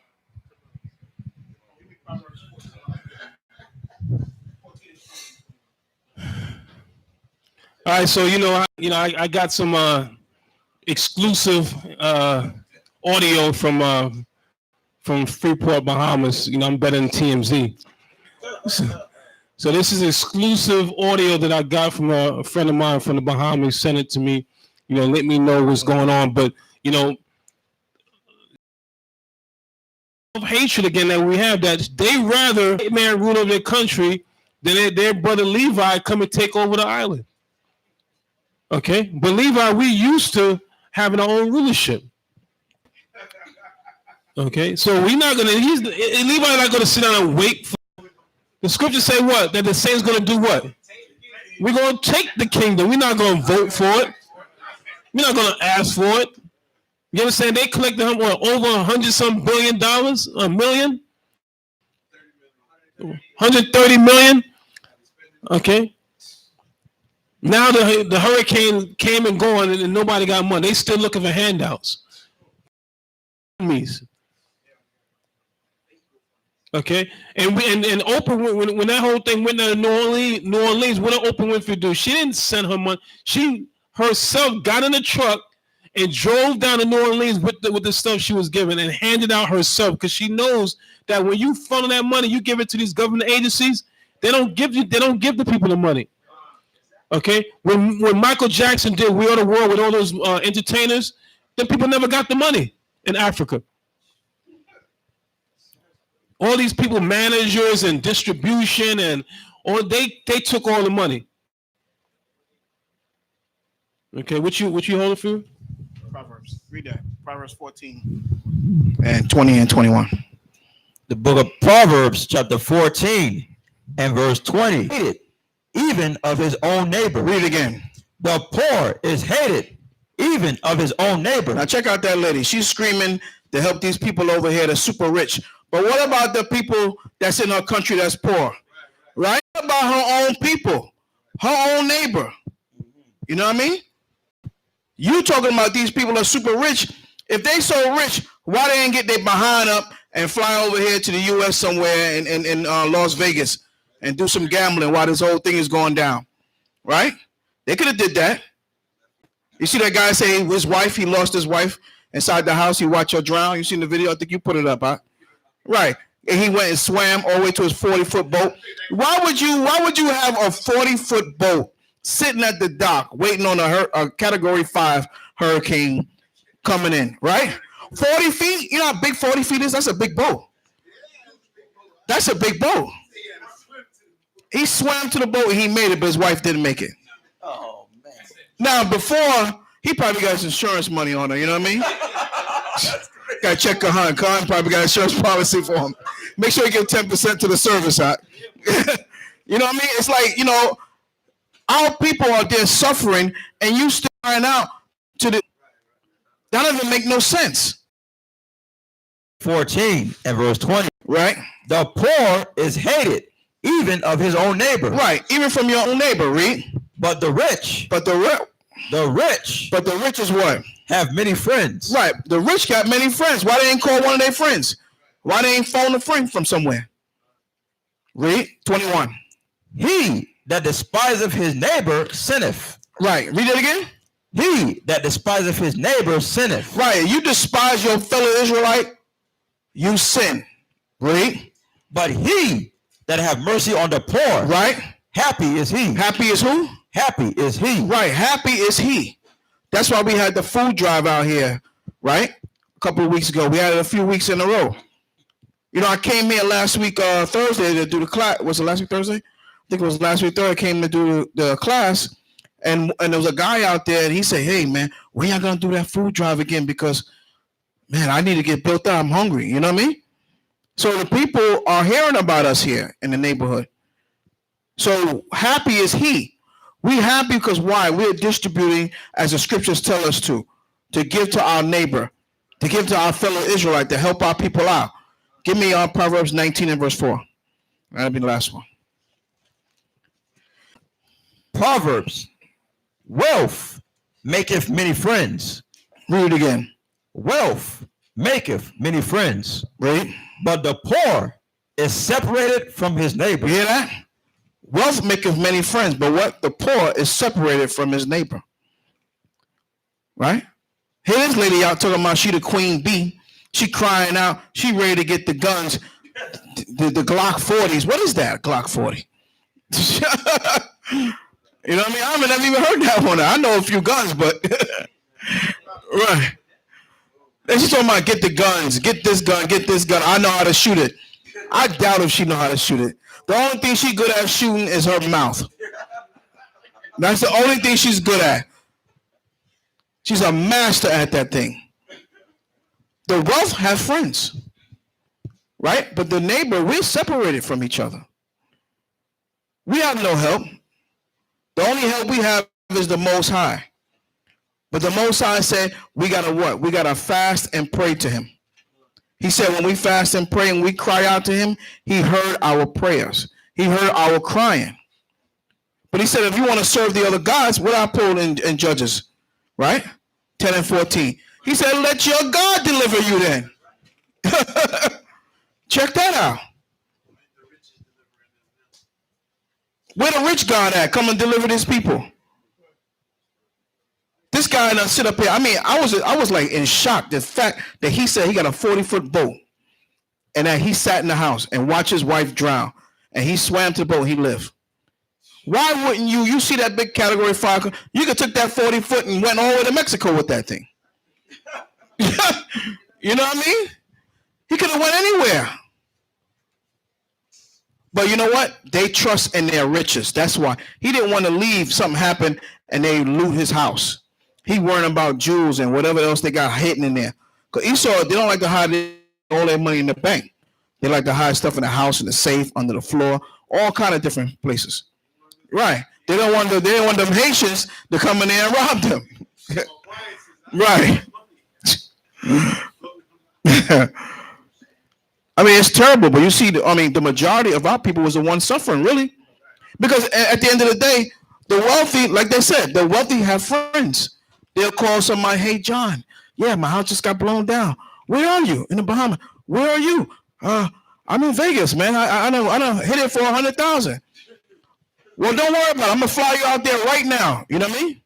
All right, so I got some exclusive audio from Freeport, Bahamas. I'm better than TMZ. So this is exclusive audio that I got from a friend of mine from the Bahamas. Sent it to me. Let me know what's going on. But of hatred again that we have, that they rather a man rule over their country than their brother Levi come and take over the island. Okay, but Levi, we used to having our own rulership. Okay, so we're not gonna. Levi's not gonna sit down and wait for. The scriptures say what? That the saints gonna do what? We're gonna take the kingdom. We're not gonna vote for it. We're not gonna ask for it. You understand? They collected him what, over $100 billion, a million, 130 million. Okay. Now the hurricane came and gone, and nobody got money. They still looking for handouts. Okay, and Oprah, when that whole thing went to New Orleans, what did Oprah Winfrey do? She didn't send her money. She herself got in a truck and drove down to New Orleans with the stuff she was given and handed out herself, because she knows that when you funnel that money, you give it to these government agencies, they don't give the people the money. Okay, when Michael Jackson did "We Are the World" with all those entertainers, then people never got the money in Africa. All these people, managers and distribution, and all they took all the money. Okay, what you holding for? Proverbs. Read that. Proverbs 14 and 20 and 21. The book of Proverbs, chapter 14 and verse 20. Even of his own neighbor. Read it again. The poor is hated, even of his own neighbor. Now check out that lady. She's screaming to help these people over here that's super rich. But what about the people that's in her country that's poor? Right? What about her own people? Her own neighbor. You know what I mean? You talking about these people that are super rich. If they so rich, why they ain't get their behind up and fly over here to the U.S. somewhere in Las Vegas and do some gambling while this whole thing is going down? Right? They could have did that. You see that guy say his wife, he lost his wife inside the house. He watched her drown. You seen the video? I think you put it up, huh? Right. And he went and swam all the way to his 40-foot boat. Why would you have a 40-foot boat sitting at the dock waiting on a Category 5 hurricane coming in, right? 40 feet? You know how big 40 feet is? That's a big boat. That's a big boat. He swam to the boat and he made it, but his wife didn't make it. Oh, man. Now, before, he probably got his insurance money on her, you know what I mean? Got to check Kahan. Kahan probably got insurance policy for him. Make sure you give 10% to the service, huh? You know what I mean? It's like, you know, our people are there suffering, and you still crying out to the... That doesn't make no sense. 14 and verse 20. Right? The poor is hated, even of his own neighbor. Right, even from your own neighbor, read. But the rich. But the rich is what? Have many friends. Right, the rich got many friends. Why they ain't call one of their friends? Why they ain't phone a friend from somewhere? Read, 21. He that despiseth his neighbor sinneth. Right, read it again. He that despiseth his neighbor sinneth. Right, you despise your fellow Israelite, you sin. Read. But he that have mercy on the poor. Right. Happy is he. Happy is who? Happy is he. Right, happy is he. That's why we had the food drive out here, right? A couple of weeks ago. We had it a few weeks in a row. You know, I came here last week, Thursday, to do the class. Was it last week, Thursday? I think it was last week, Thursday. I came to do the class, and there was a guy out there, and he said, hey, man, when y'all going to do that food drive again? Because, man, I need to get built up. I'm hungry. You know what I mean? So the people are hearing about us here in the neighborhood. So happy is he. We happy because why? We're distributing as the scriptures tell us to give to our neighbor, to give to our fellow Israelite, to help our people out. Give me Proverbs 19 and verse 4. That'll be the last one. Proverbs. Wealth maketh many friends. Read it again. Wealth maketh many friends. Read. But the poor is separated from his neighbor. You hear that? Wealth maketh many friends, but what? The poor is separated from his neighbor. Right? Here this lady out talking about she the queen bee. She crying out. She ready to get the guns, the Glock 40s. What is that, Glock 40? You know what I mean? I've never even heard that one. I know a few guns, but right. And she's talking about get the guns, get this gun, get this gun. I know how to shoot it. I doubt if she know how to shoot it. The only thing she's good at shooting is her mouth. That's the only thing she's good at. She's a master at that thing. The wealth have friends, right? But the neighbor, we're separated from each other. We have no help. The only help we have is the Most High. But the Most High said, we got to what? We got to fast and pray to him. He said when we fast and pray and we cry out to him, he heard our prayers. He heard our crying. But he said, if you want to serve the other gods, what I pulled in Judges, right? 10 and 14. He said, let your God deliver you then. Check that out. Where the rich God at? Come and deliver his people. This guy done sit up here. I mean, I was like in shock. The fact that he said he got a 40-foot boat and that he sat in the house and watched his wife drown and he swam to the boat and he lived. Why wouldn't you see that big Category 5? You could took that 40-foot and went all the way to Mexico with that thing. You know what I mean? He could have went anywhere. But you know what? They trust in their riches. That's why. He didn't want to leave, something happen, and they loot his house. He worrying about jewels and whatever else they got hidden in there. Because Esau, they don't like to hide all their money in the bank. They like to hide stuff in the house, in the safe, under the floor, all kind of different places. Right. They don't want them Haitians to come in there and rob them. Right. I mean, it's terrible, but you see, the majority of our people was the one suffering, really. Because at the end of the day, the wealthy, like they said, the wealthy have friends. They'll call somebody, hey, John, yeah, my house just got blown down. Where are you? In the Bahamas. Where are you? I'm in Vegas, man. I don't hit it for 100,000. Well, don't worry about it. I'm going to fly you out there right now. You know what I mean?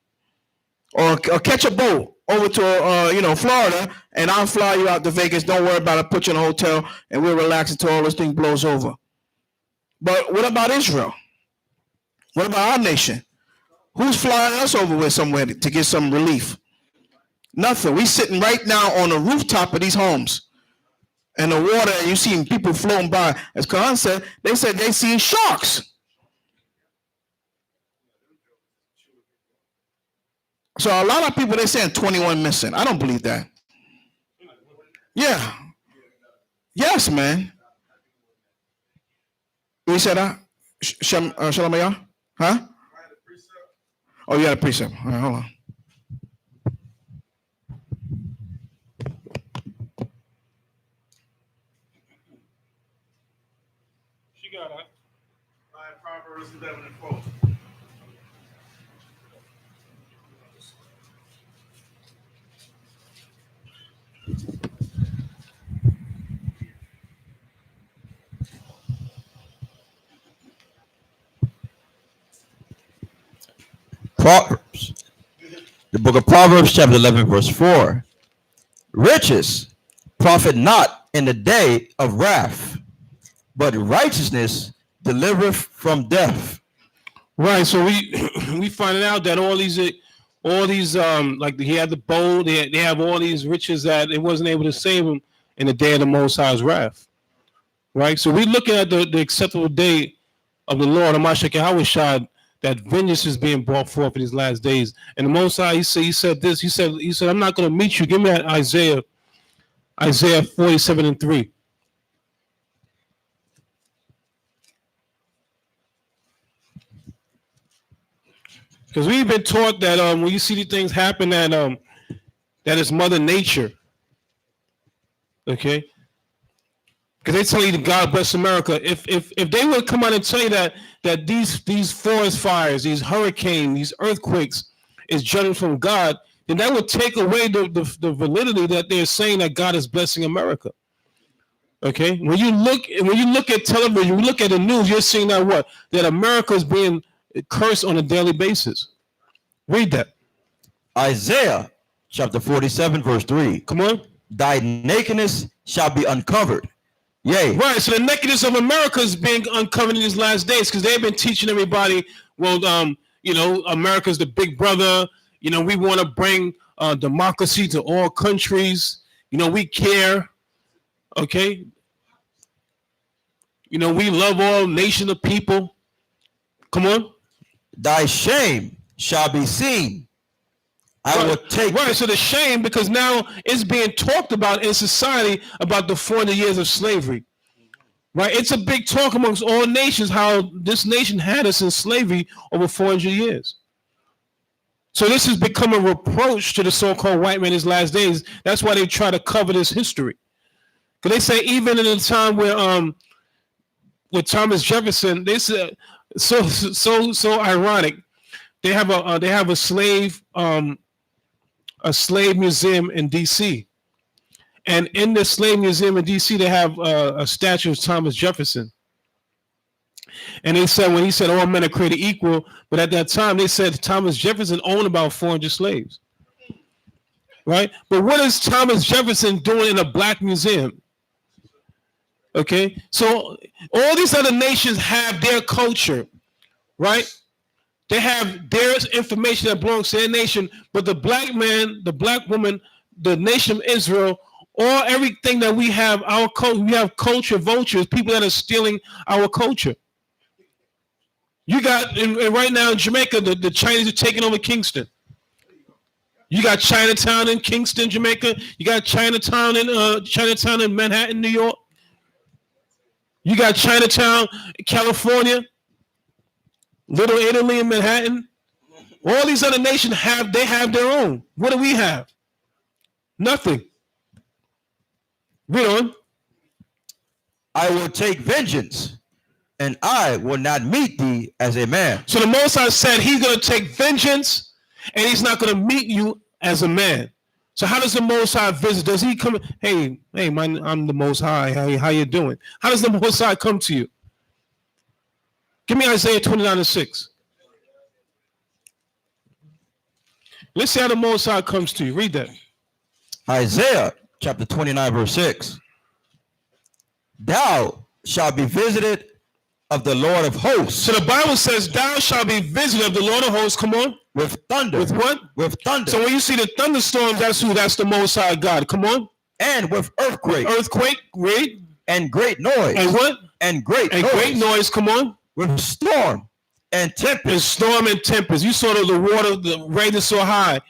Or catch a boat over to, Florida, and I'll fly you out to Vegas. Don't worry about it. Put you in a hotel, and we'll relax until all this thing blows over. But what about Israel? What about our nation? Who's flying us over with somewhere to get some relief? Nothing. We sitting right now on the rooftop of these homes. And the water, and you see people floating by. As Kahan said they see sharks. So a lot of people, they're saying 21 missing. I don't believe that. Yeah. Yes, man. We said that? Shalamah? Huh? Oh, you had a precept. All right, hold on. She got it. Proverbs 11 and 4. Proverbs. The book of Proverbs, chapter 11, verse 4. Riches profit not in the day of wrath, but righteousness delivereth from death. Right. So we finding out that all these like he had the bow, they have all these riches that it wasn't able to save them in the day of the Most High's wrath. Right. So we looking at the acceptable day of the Lord, Amashak Yahweh, that vengeance is being brought forth in these last days. And the Most High, he said this. He said, I'm not going to meet you. Give me that Isaiah 47 and 3. Because we've been taught that when you see these things happen, that it's Mother Nature. Okay. Because they tell you that God bless America. If they would come out and tell you that these forest fires, these hurricanes, these earthquakes is judgment from God, then that would take away the validity that they're saying that God is blessing America. Okay, when you look at television, you look at the news, you're seeing that America is being cursed on a daily basis. Read that. Isaiah chapter 47, verse 3. Come on. Thy nakedness shall be uncovered. Yay. Right. So the nakedness of America is being uncovered in these last days because they've been teaching everybody, America's the big brother. We want to bring democracy to all countries. We care. Okay. We love all nation of people. Come on. Thy shame shall be seen. I will take. Right. So the shame, because now it's being talked about in society about the 400 years of slavery. Right. It's a big talk amongst all nations how this nation had us in slavery over 400 years. So this has become a reproach to the so-called white man in his last days. That's why they try to cover this history. Because they say even in the time where with Thomas Jefferson, they said so ironic. They have a slave museum in D.C. And in the slave museum in D.C. they have a statue of Thomas Jefferson. And they said when he said all men are created equal, but at that time they said Thomas Jefferson owned about 400 slaves. Right? But what is Thomas Jefferson doing in a black museum? Okay, so all these other nations have their culture, right? They have their information that belongs to their nation, but the black man, the black woman, the nation of Israel, everything that we have, we have culture vultures, people that are stealing our culture. You got, and right now in Jamaica, the Chinese are taking over Kingston. You got Chinatown in Kingston, Jamaica. You got Chinatown in Manhattan, New York. You got Chinatown, California, Little Italy in Manhattan. All these other nations have their own. What do we have? Nothing. Read on. I will take vengeance, and I will not meet thee as a man. So the Most High said he's going to take vengeance, and he's not going to meet you as a man. So how does the Most High visit? Does he come? Hey, I'm the Most High. How you doing? How does the Most High come to you? Give me Isaiah 29:6. Let's see how the Most High comes to you. Read that. Isaiah chapter 29, verse 6. Thou shalt be visited of the Lord of hosts. So the Bible says, thou shalt be visited of the Lord of hosts. Come on. With thunder. With what? With thunder. So when you see the thunderstorms, that's who? That's the Most High God. Come on. And with earthquake. Earthquake, great. And great noise. And what? And great noise. Great noise, come on. With storm and tempest. And storm and tempest. You saw the water, the rain is so high.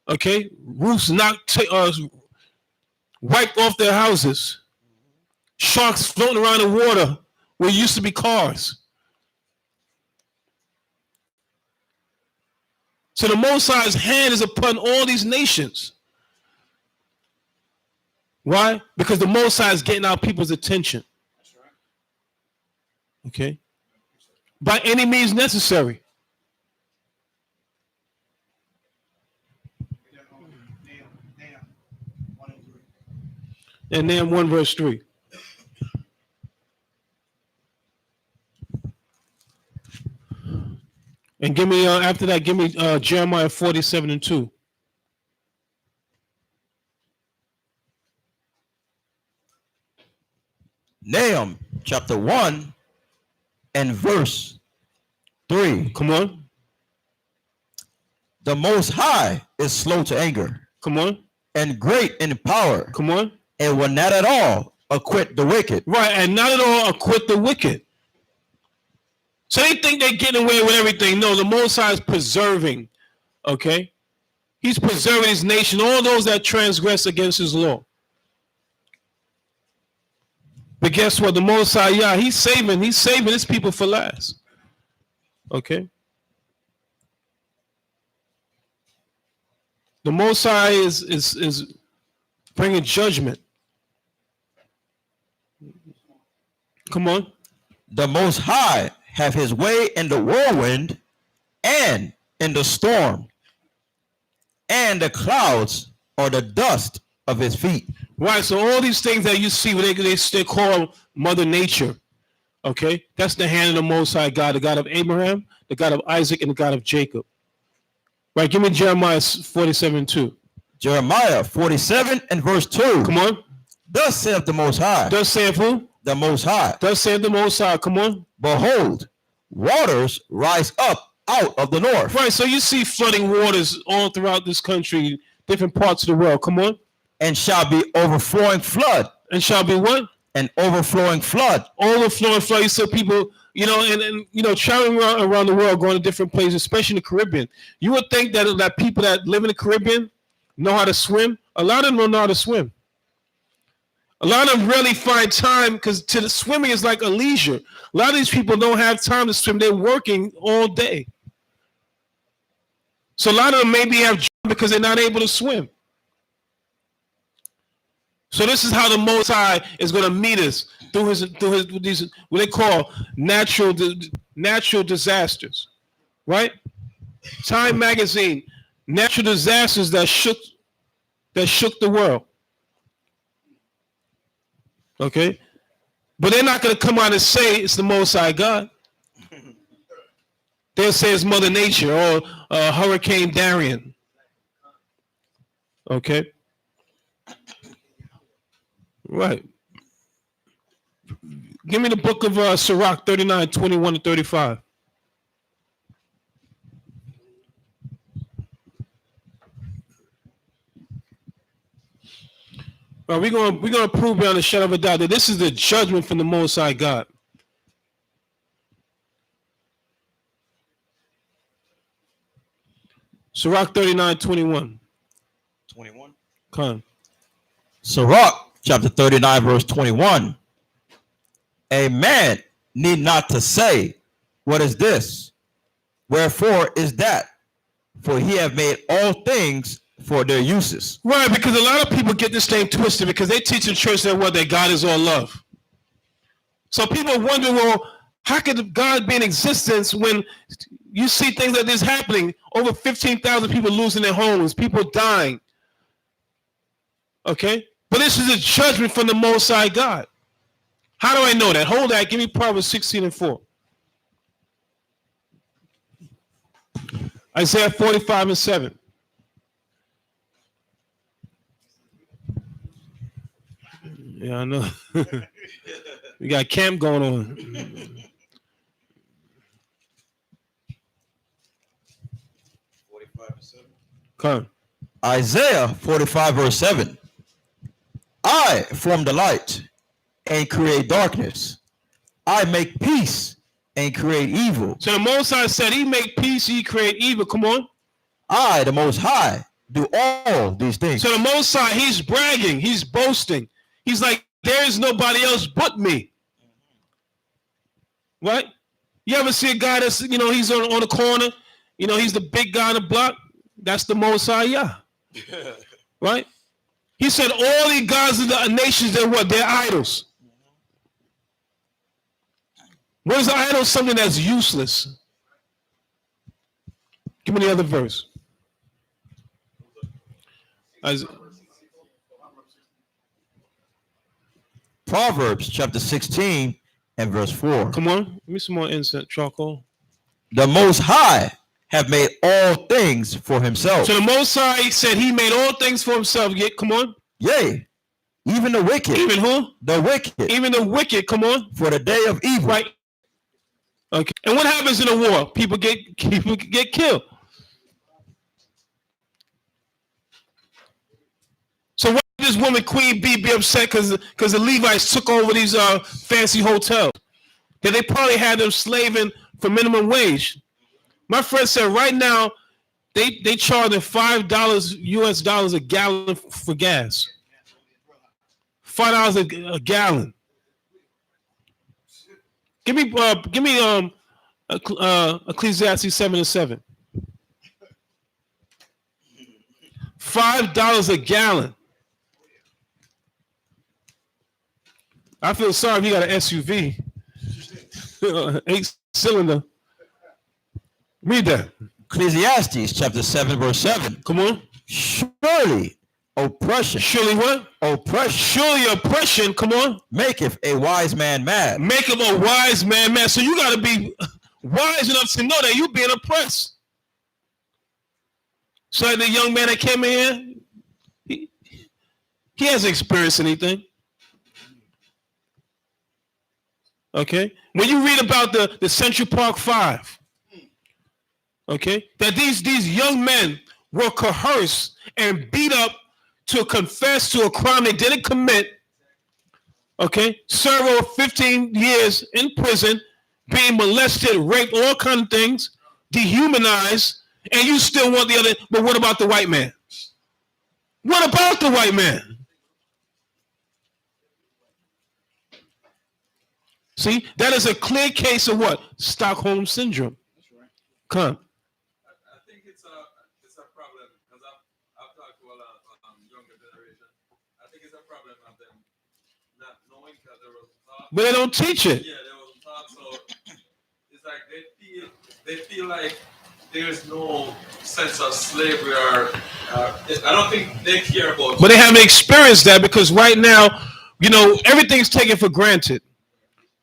Okay? Roofs wiped off their houses. Sharks floating around the water where it used to be cars. So the Most High's hand is upon all these nations. Why? Because the Most High is getting our people's attention. Okay? By any means necessary. And Nahum 1 verse 3. And give me, after that, give me Jeremiah 47:2. Nahum chapter 1 and verse 3. Come on. The Most High is slow to anger. Come on. And great in power. Come on. And will not at all acquit the wicked. Right, and not at all acquit the wicked. So they think they're getting away with everything. No, the Most High is preserving. Okay? He's preserving his nation, all those that transgress against his law. But guess what? The Most High, yeah, he's saving his people for last. Okay? The Most High is bringing judgment. Come on. The Most High have his way in the whirlwind and in the storm, and the clouds are the dust of his feet. Right, so all these things that you see, they call Mother Nature, okay? That's the hand of the Most High God, the God of Abraham, the God of Isaac, and the God of Jacob. Right, give me Jeremiah 47:2. Jeremiah 47 and verse 2. Come on. Thus saith the Most High. Thus saith who? The Most High. Thus saith the Most High. Come on. Behold, waters rise up out of the north. Right, so you see flooding waters all throughout this country, different parts of the world. Come on. and shall be overflowing flood. And shall be what? An overflowing flood. Overflowing flood. So people, and traveling around the world, going to different places, especially in the Caribbean. You would think that people that live in the Caribbean know how to swim. A lot of them don't know how to swim. A lot of them really find time because the swimming is like a leisure. A lot of these people don't have time to swim. They're working all day. So a lot of them maybe have jobs because they're not able to swim. So this is how the Most High is going to meet us through these what they call natural disasters, right? Time magazine, natural disasters that shook the world. Okay, but they're not going to come out and say it's the Most High God. They'll say it's Mother Nature or Hurricane Darian. Okay, right. Give me the book of Sirach 39, 21 to 35. Well, we're gonna prove beyond a shadow of a doubt that this is the judgment from the Most High God. Sirach 39, 21. 21. Come on. Sirach chapter 39, verse 21. A man need not to say, what is this? Wherefore is that? For he have made all things for their uses. Right, because a lot of people get this thing twisted because they teach in church that God is all love. So people wonder, well, how could God be in existence when you see things like this happening? Over 15,000 people losing their homes, people dying. Okay? But this is a judgment from the Most High God. How do I know that? Hold that. Give me Proverbs 16 and 4. Isaiah 45 and 7. Yeah, I know. We got camp going on. 45 and 7. Come. Isaiah 45, verse 7. I form the light and create darkness. I make peace and create evil. So the Most High said he make peace, he create evil. Come on. I, the Most High, do all these things. So the Most High, he's bragging, he's boasting. He's like, there is nobody else but me. Right? You ever see a guy that's, he's on the corner, he's the big guy on the block? That's the Most High, yeah. Right? He said all the gods of the nations, they're what? They're idols. What is an idol? Something that's useless. Give me the other verse. Proverbs chapter 16 and verse 4. Come on. Give me some more incense, charcoal. The Most High have made all things for himself. So the Most High said he made all things for himself. Yeah, come on. Yea, even the wicked. Even who? The wicked. Even the wicked, come on. For the day of evil. Right. Okay. And what happens in a war? People get killed. So why did this woman, Queen Bee, be upset because the Levites took over these fancy hotels? That they probably had them slaving for minimum wage. My friend said right now they charge them $5 US dollars a gallon for gas. $5 a gallon. Give me Ecclesiastes 7 and 7. $5 a gallon. I feel sorry if you got an SUV. 8-cylinder. Read that. Ecclesiastes chapter 7 verse 7. Come on. Surely oppression. Surely what? Oppression. Surely oppression, come on. Maketh a wise man mad. Maketh a wise man mad. So you got to be wise enough to know that you're being oppressed. So like the young man that came in here, he hasn't experienced anything. Okay? When you read about the Central Park 5, okay, that these young men were coerced and beat up to confess to a crime they didn't commit, okay, serve over 15 years in prison, being molested, raped, all kinds of things, dehumanized, and you still want the other. But what about the white man? What about the white man? See, that is a clear case of what? Stockholm syndrome. Come. I think it's a problem because I've talked to a lot of younger generation. I think it's a problem of them not knowing because there was thought. But they don't teach it. Yeah, there was thought, so it's like they feel like there's no sense of slavery or I don't think they care about. But they haven't experienced that because right now, everything's taken for granted.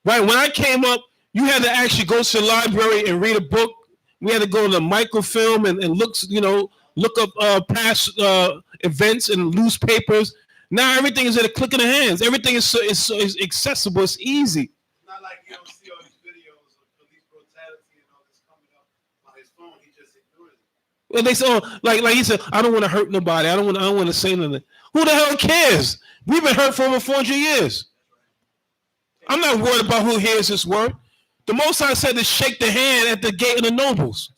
Right? When I came up, you had to actually go to the library and read a book. We had to go to the microfilm and look up past events and newspapers. Now everything is at a click of the hands. Everything is accessible. It's easy. It's not like you don't see all these videos of police brutality and all this coming up on his phone. He just ignores it. Well, they say, like he said, I don't want to hurt nobody. I don't want to say nothing. Who the hell cares? We've been hurt for over 400 years. I'm not worried about who hears this word. The Most High said to shake the hand at the gate of the nobles.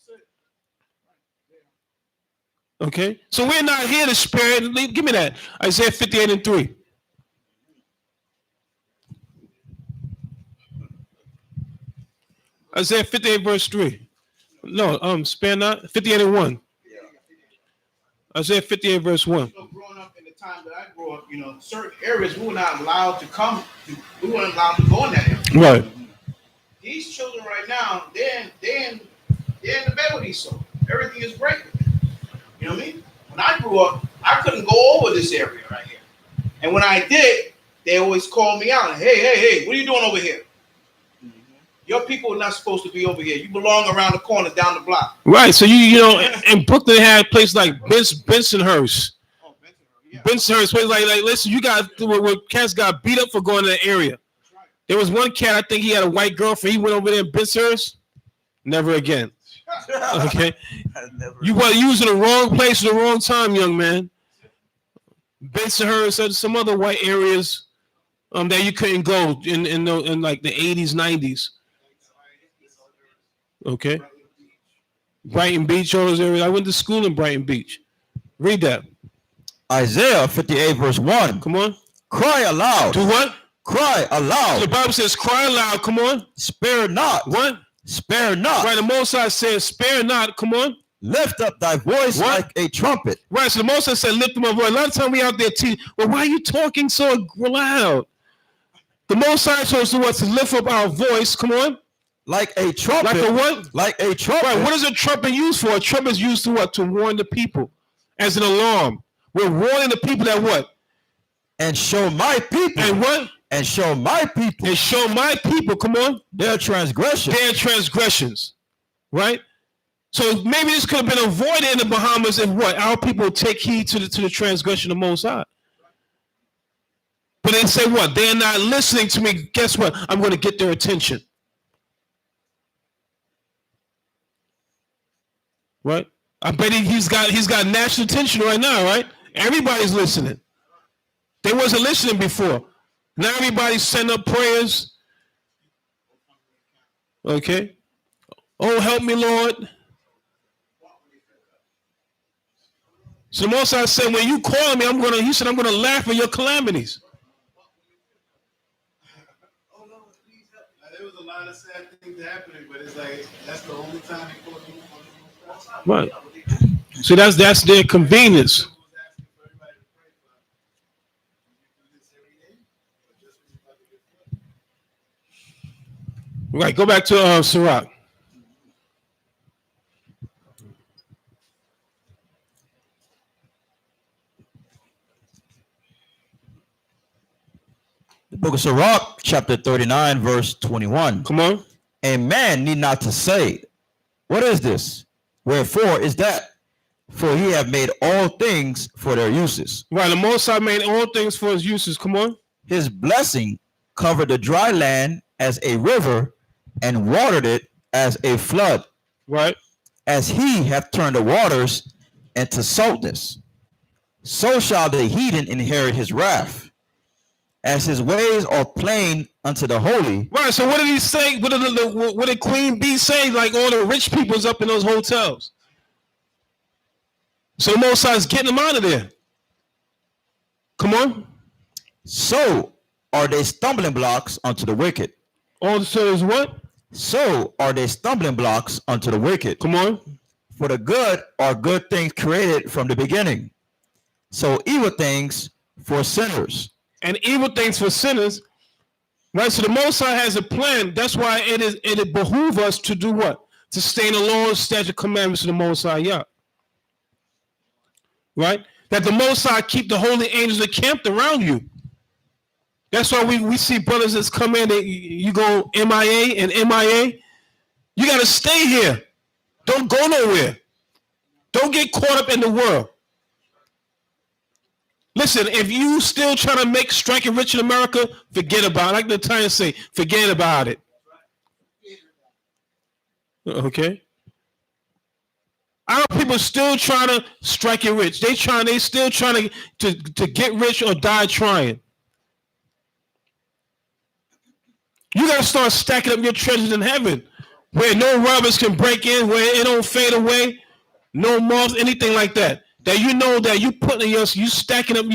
Okay? So we're not here to spare it. Give me that. Isaiah 58:3. Isaiah 58 verse 3. No, spare not. 58:1. Isaiah 58 verse 1. Growing up in the time that I grew up, certain areas we were not allowed to come to. We weren't allowed to go in that area. Right. These children right now, they're in the bed with Esau. Everything is great with them. You know what I mean? When I grew up, I couldn't go over this area right here. And when I did, they always called me out. Hey, what are you doing over here? Your people are not supposed to be over here. You belong around the corner, down the block. Right. So in Brooklyn they had a place like Bensonhurst. Oh, yeah. Bensonhurst, place like listen, you got where cats got beat up for going to that area. Right. There was one cat, I think he had a white girlfriend. He went over there in Bensonhurst. Never again. Okay. You was in the wrong place at the wrong time, young man. Bensonhurst and some other white areas that you couldn't go in like the 80s, 90s. Okay. Brighton Beach, all those areas. I went to school in Brighton Beach. Read that. Isaiah 58 verse 1. Come on. Cry aloud. Do what? Cry So aloud. the Bible says, cry aloud. Come on. Spare not. What? Spare not. Right. The Most High says, spare not. Come on. Lift up thy voice What? like a trumpet. Right. So the Most High said, lift them up. A lot of time we out there teaching. Well, why are you talking so loud? The Most High chose to what? To lift up our voice. Come on. Like a trumpet. Like a what? Like a trumpet. Right. What is a trumpet used for? A trumpet is used to what? To warn the people. As an alarm. We're warning the people that what? And show my people. And what? And show my people. And show my people, come on. Their transgression. Their transgressions. Right? So maybe this could have been avoided in the Bahamas if what? Our people take heed to the transgression of Most High. But they say what? They're not listening to me. Guess what? I'm going to get their attention. Right? I bet he's got national attention right now, right? Everybody's listening. They wasn't listening before. Now everybody's sending up prayers. Okay. Oh, help me, Lord. So the Most High said, when you call me, I'm gonna laugh at your calamities. There was a lot of sad things happening, but it's like that's the only time they call you. Right. So that's their convenience. Right. Go back to Sirach. The book of Sirach, chapter 39, verse 21. Come on. A man need not to say, what is this? Wherefore is that? For he have made all things for their uses. Right. The Most High made all things for his uses. Come on. His blessing covered the dry land as a river and watered it as a flood. Right. As he hath turned the waters into saltness. so shall the heathen inherit his wrath, as his ways are plain unto the holy. Right. So what did he say? What did Queen Bee say? Like all the rich people's up in those hotels. So the Most High is getting them out of there. Come on. So are they stumbling blocks unto the wicked. Also is what? So are they stumbling blocks unto the wicked. Come on. For the good are good things created from the beginning. So evil things for sinners. And evil things for sinners. Right. So the Most High has a plan. That's why it behooves us to do what? To stay in the laws, statute, commandments of the Most High. Yeah. Right? That the Most High keep the holy angels encamped around you. That's why we see brothers that's come in, you go MIA and MIA. You got to stay here. Don't go nowhere. Don't get caught up in the world. Listen, if you still trying to make striking rich in America, forget about it. Like the Italians say, forget about it. Okay? Our people still trying to strike it rich. They still trying to get rich or die trying. You got to start stacking up your treasures in heaven, where no robbers can break in, where it don't fade away, no moths, anything like that. That you know that you putting you stacking up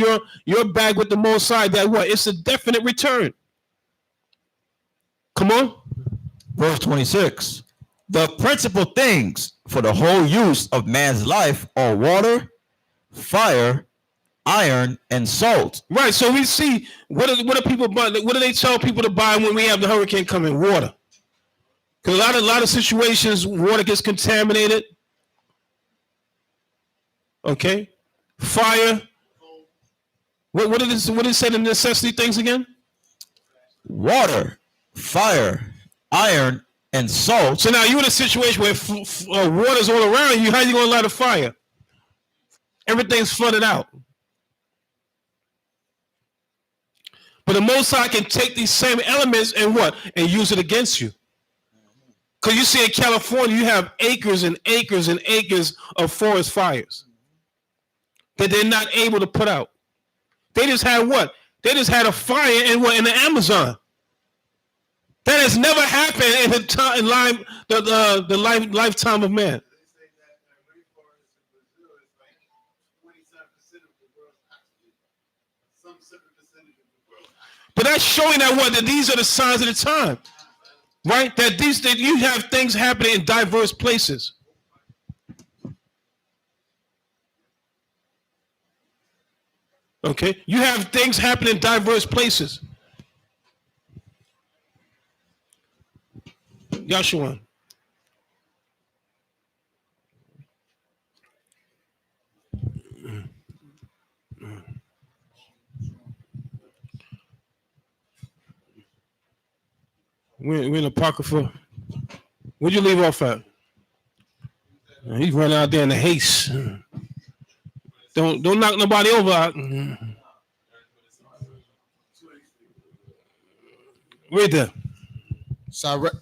your bag with the Most High. That what? It's a definite return. Come on. Verse 26. The principal things for the whole use of man's life are water, fire, iron, and salt. Right. So we see what do people buy? What do they tell people to buy when we have the hurricane coming? Water. Because a lot of situations, water gets contaminated. Okay. Fire. What did it say the necessity things again? Water, fire, iron, and salt. So now you're in a situation where water's all around you. How are you going to light a fire? Everything's flooded out. But the Most High can take these same elements and what? And use it against you. Because you see in California, you have acres and acres and acres of forest fires that they're not able to put out. They just had what? They just had a fire in the Amazon. That has never happened in the lifetime of man. But that's showing that these are the signs of the time, right? That you have things happening in diverse places. Okay, you have things happening in diverse places. Yahshua. We're in Apocrypha. Where'd you leave off at? He's running out there in the haste. Don't knock nobody over. Read that. Sirach,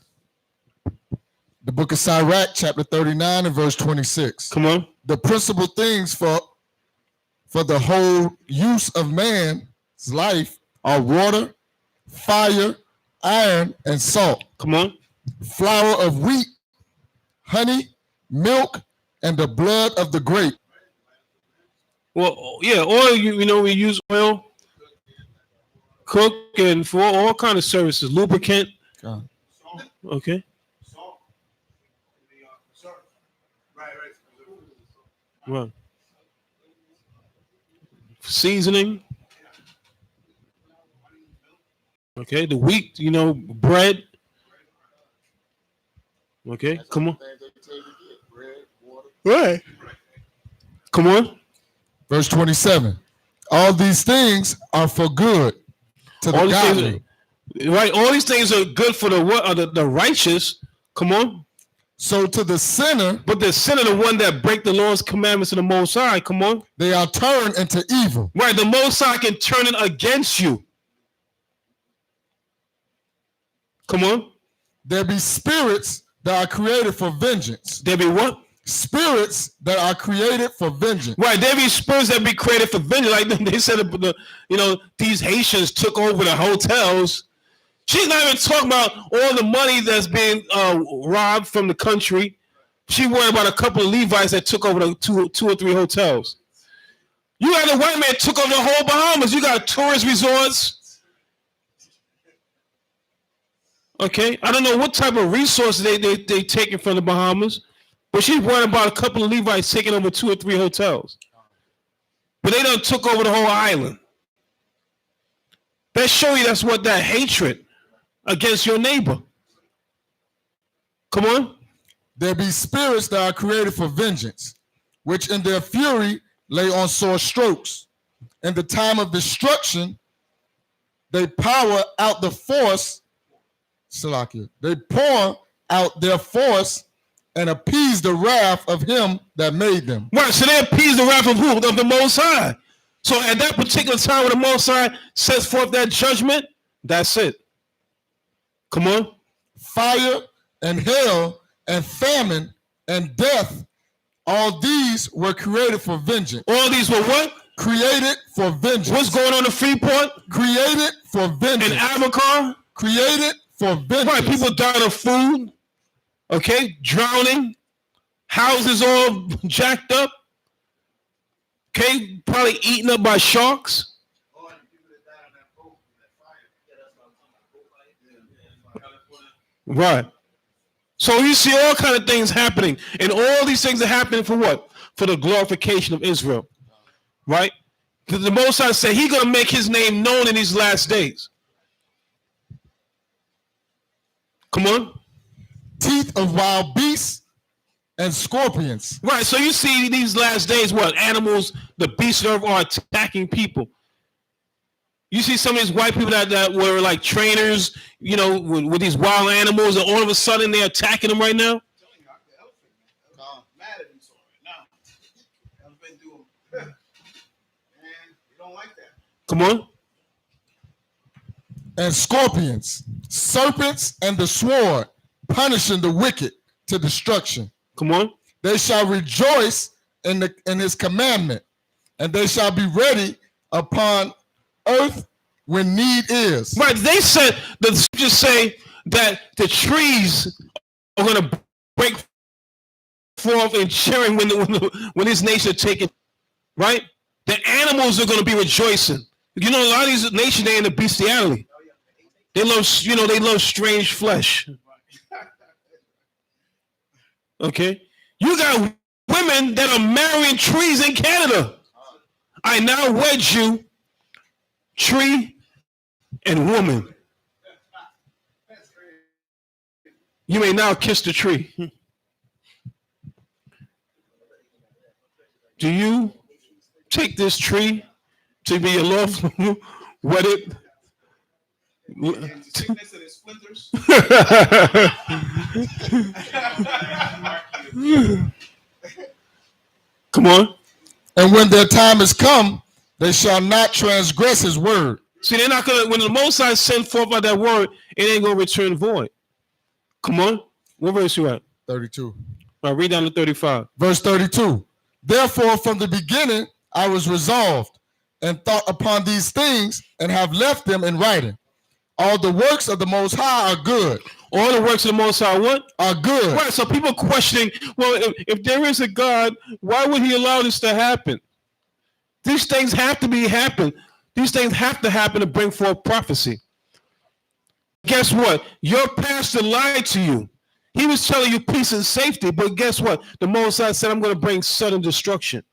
the book of Sirach, chapter 39 and verse 26. Come on. The principal things for the whole use of man's life are water, fire, iron, and salt. Come on. Flour of wheat, honey, milk, and the blood of the grape. Well, yeah, oil, we use oil, cook, and for all kind of services, lubricant. Okay. Right. Seasoning. Okay, the wheat, bread. Okay, come on. Right. Come on. Verse 27. All these things are for good to the godly. Right. All these things are good for the righteous. Come on. So to the sinner. But the sinner, the one that break the Lord's commandments of the Most High, come on. They are turned into evil. Right. The Most High can turn it against you. Come on. There be spirits that are created for vengeance. There be what? spirits that are created for vengeance. Right, there be spirits that be created for vengeance. Like they said, these Haitians took over the hotels. She's not even talking about all the money that's being robbed from the country. She worried about a couple of Levites that took over the two or three hotels. You got a white man took over the whole Bahamas. You got tourist resorts. Okay, I don't know what type of resources they taking from the Bahamas, but she's worried about a couple of Levites taking over 2 or 3 hotels. But they done took over the whole island. That show you that's what that hatred against your neighbor. Come on. There be spirits that are created for vengeance, which in their fury lay on sore strokes. In the time of destruction, they power out the force. Salakia. They pour out their force and appease the wrath of him that made them. Right, so they appease the wrath of who? Of the Most High. So at that particular time when the Most High sets forth that judgment, that's it. Come on. Fire and hell and famine and death, all these were created for vengeance. All these were what? Created for vengeance. What's going on in Freeport? Created for vengeance. In Abacar? Created for vengeance. Right, people dying of food, okay, drowning, houses all jacked up, okay, probably eaten up by sharks. Right. So you see all kind of things happening, and all these things are happening for what? For the glorification of Israel, right? Because the Most High said He's going to make His name known in these last days. Come on. Teeth of wild beasts and scorpions. Right, so you see these last days, what? Animals, the beasts of earth are attacking people. You see some of these white people that were like trainers, with these wild animals, and all of a sudden they're attacking them right now. Mad at me so right now. Elephant do them. Man, you don't like that. Come on. And scorpions, serpents, and the sword, punishing the wicked to destruction. Come on. They shall rejoice in His commandment, and they shall be ready upon earth when need is. Right. They said, the scriptures say that the trees are going to break forth in cheering when this nation is taken. Right. The animals are going to be rejoicing. A lot of these nations, they're in the bestiality. They love, they love strange flesh. Okay. You got women that are marrying trees in Canada. I now wed you, tree and woman. You may now kiss the tree. Do you take this tree to be your lawful wedded? And to sit next to the splinters. Come on. And when their time is come, they shall not transgress His word. See, they're not gonna. When the Most High send forth by that word, it ain't gonna return void. Come on. What verse you at? 32. All right, read down to 35. Verse 32. Therefore, from the beginning, I was resolved and thought upon these things and have left them in writing. All the works of the Most High are good. All the works of the Most High what? Are good. Right, so people questioning, well, if there is a God, why would He allow this to happen? These things have to happen. These things have to happen to bring forth prophecy. Guess what? Your pastor lied to you. He was telling you peace and safety, but guess what? The Most High said, I'm going to bring sudden destruction.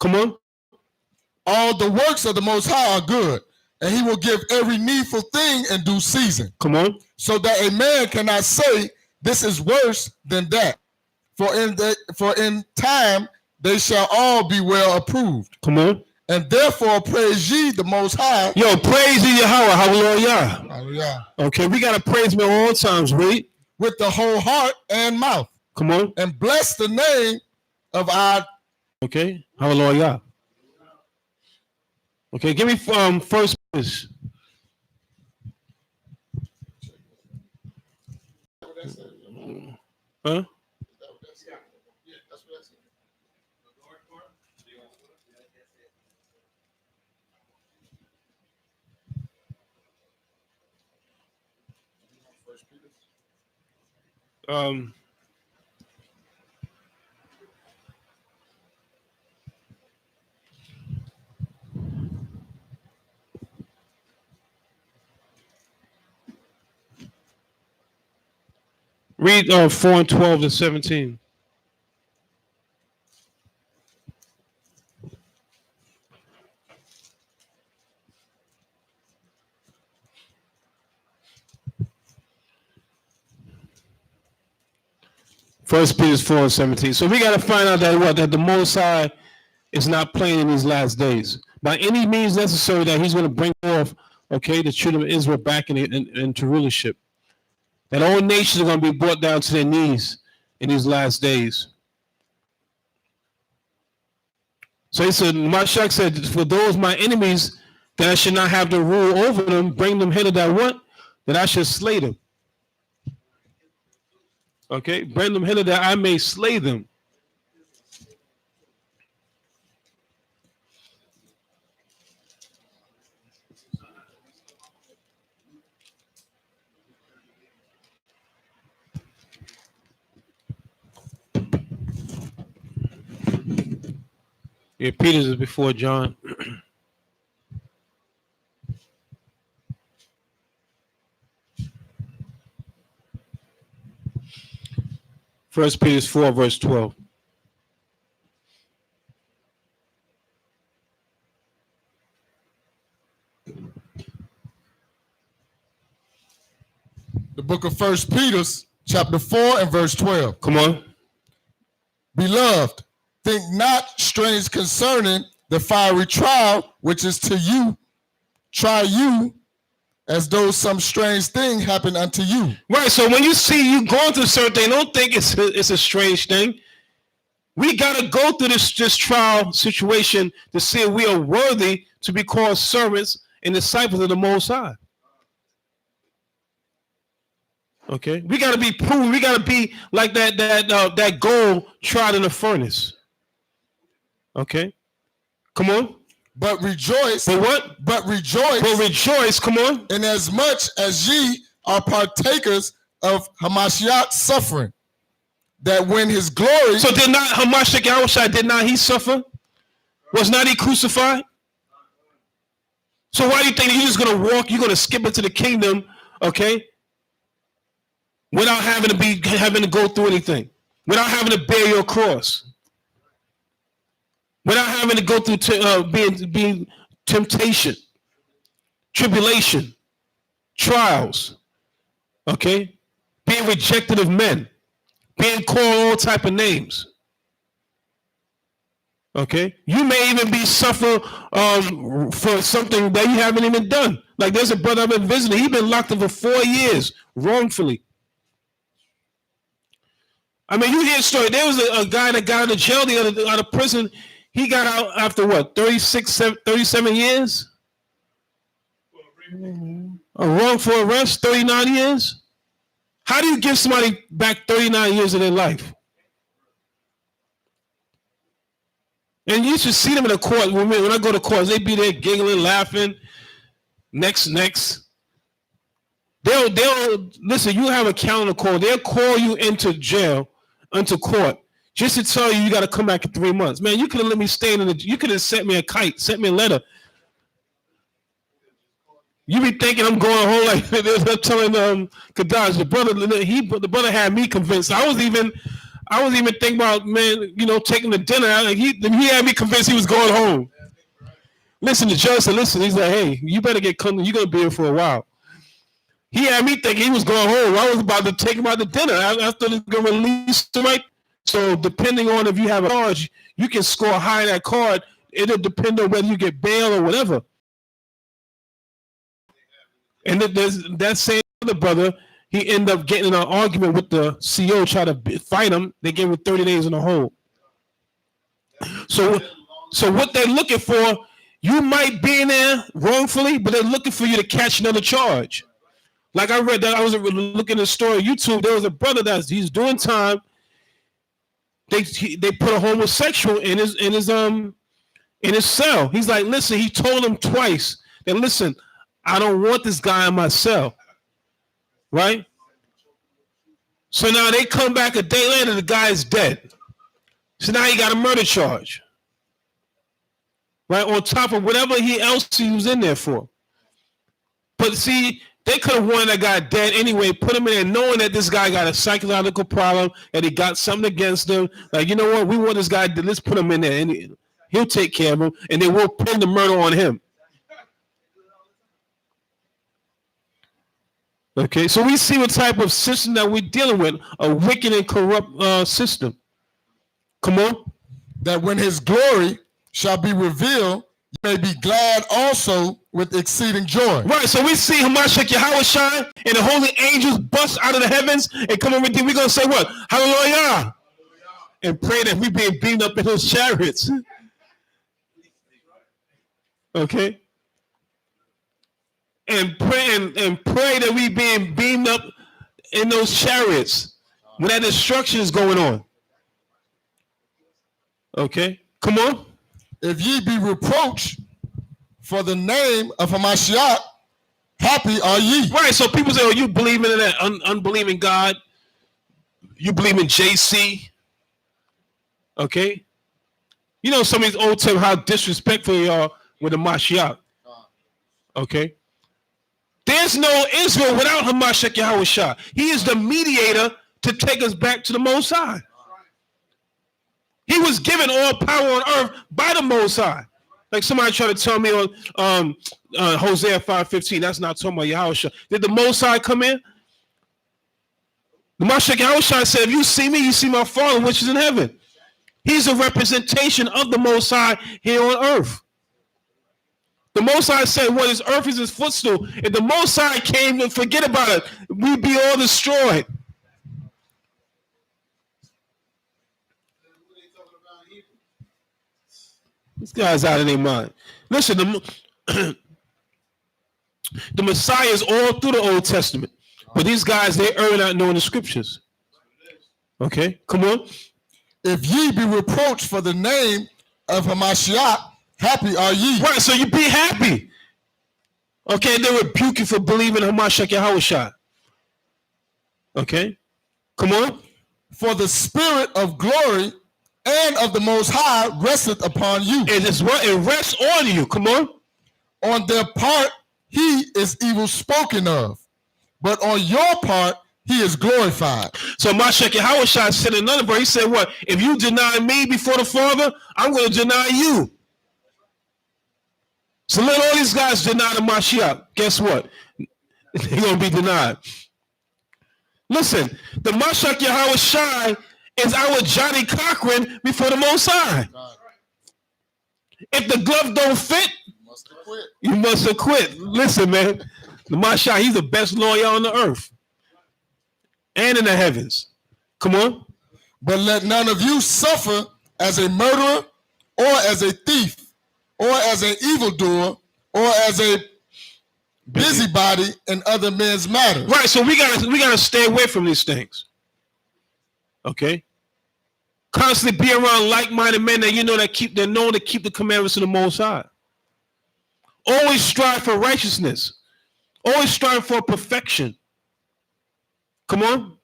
Come on. All the works of the Most High are good, and He will give every needful thing in due season. Come on. So that a man cannot say, this is worse than that. For in time they shall all be well approved. Come on. And therefore praise ye the Most High. Yo, praise ye Yahweh. Hallelujah. Hallelujah. Okay, we got to praise Him at all times, read. With the whole heart and mouth. Come on. And bless the name of our. Okay, hallelujah. Okay, give me first verse. Huh? Um, read 4 and 12 to 17. First Peter 4 and 17. So we got to find out that the Most High is not playing in these last days. By any means necessary, that he's going to bring forth, okay, the children of Israel back into rulership. That all nations are going to be brought down to their knees in these last days. So he said, Mashiach said, for those my enemies, that I should not have to rule over them, bring them hither that what? That I should slay them. Okay, bring them hither that I may slay them. Yeah, Peter's is before John. First Peter 4, verse 12. The book of First Peter, chapter 4 and verse 12. Come on. Beloved, think not strange concerning the fiery trial which is to you, try you, as though some strange thing happened unto you. Right, so when you see you going through certain things, don't think it's a strange thing. We got to go through this trial situation to see if we are worthy to be called servants and disciples of the Most High. Okay, we got to be proven. We got to be like that gold tried in the furnace. Okay, come on. But rejoice. But what? But rejoice. But rejoice. Come on. Inasmuch as ye are partakers of Hamashiach's suffering, that when his glory. So did not Hamashiach Yahushua, did not he suffer? Was not he crucified? So why do you think you're just going to walk? You're going to skip into the kingdom, okay? Without having to go through anything, without having to bear your cross, without having to go through being temptation, tribulation, trials, okay, being rejected of men, being called all type of names. Okay, you may even be suffering for something that you haven't even done. Like there's a brother I've been visiting. He's been locked up for 4 years wrongfully. I mean, you hear a story. There was a guy that got out of jail, out of prison. He got out after what, 37 years? A wrongful arrest, 39 years? How do you give somebody back 39 years of their life? And you should see them in the court. When I go to courts, they be there giggling, laughing. Next. They'll listen, you have a calendar call. They'll call you into jail, into court, just to tell you got to come back in 3 months. Man, you could have let me stay you could have sent me a kite, sent me a letter. You be thinking I'm going home like they're telling Kadash, the brother had me convinced. I was even thinking about, man, taking the dinner. He had me convinced he was going home. Listen, the judge said, listen, he's like, hey, you better get coming. You're going to be here for a while. He had me thinking he was going home. I was about to take him out to dinner. I thought he was going to release him. Right? So depending on if you have a charge, you can score high in that card. It'll depend on whether you get bail or whatever. And there's that same other brother, he ended up getting in an argument with the CO, try to fight him. They gave him 30 days in the hole. So what they're looking for, you might be in there wrongfully, but they're looking for you to catch another charge. Like I read that, I was looking at a story on YouTube. There was a brother he's doing time. They put a homosexual in his cell. He's like, listen, he told him twice that, listen, I don't want this guy in my cell. Right? So now they come back a day later, the guy is dead. So now he got a murder charge. Right? On top of whatever else he was in there for. But see, they could have wanted that guy dead anyway, put him in there knowing that this guy got a psychological problem, that he got something against him. Like, you know what? We want this guy dead. Let's put him in there. And he'll take care of him. And they will pin the murder on him. Okay, so we see what type of system that we're dealing with, a wicked and corrupt system. Come on. That when his glory shall be revealed, you may be glad also with exceeding joy. Right, so we see Hamashiach Yahweh shine, and the holy angels bust out of the heavens and come over. We're going to say what? Hallelujah. And pray that we being beamed up in those chariots. Okay. And pray that we being beamed up in those chariots when that destruction is going on. Okay, come on. If ye be reproached for the name of Hamashiach, happy are ye. Right, so people say, oh, you believe in that unbelieving God. You believe in JC. Okay. You know some of these old terms, how disrespectful they are with the Mashiach. Okay. There's no Israel without Hamashiach Yahweh Shah. He is the mediator to take us back to the Most High. He was given all power on earth by the Most High. Like somebody tried to tell me on Hosea 5:15, that's not talking about Yahweh Shah. Did the Most High come in? The Hamashiach Yahweh Shah said, if you see me, you see my Father which is in heaven. He's a representation of the Most High here on earth. The Most High said, what is earth is his footstool. If the Most High came and forget about it, we'd be all destroyed. This guy's out of their mind. Listen, the Messiah is all through the Old Testament. But these guys, they earn out knowing the scriptures. Okay, come on. If ye be reproached for the name of Hamashiach, happy are ye. Right, so you be happy. Okay, they rebuke you for believing Hamashiach Yahweh Shah. Okay, come on. For the spirit of glory and of the Most High resteth upon you. It rests on you. Come on. On their part, he is evil spoken of, but on your part, he is glorified. So Hamashiach Yahweh Shah said another verse. He said, what? If you deny me before the Father, I'm going to deny you. So let all these guys deny the Mashiach. Guess what? They're going to be denied. Listen, the Mashiach Yahweh Shai is our Johnny Cochran before the Most High. If the glove don't fit, you must have quit. Listen, man, the Mashiach, he's the best lawyer on the earth and in the heavens. Come on. But let none of you suffer as a murderer or as a thief, or as an evildoer, or as a busybody in other men's matters. Right, so we gotta stay away from these things. Okay? Constantly be around like-minded men that they're known to keep the commandments of the Most High. Always strive for righteousness. Always strive for perfection. Come on.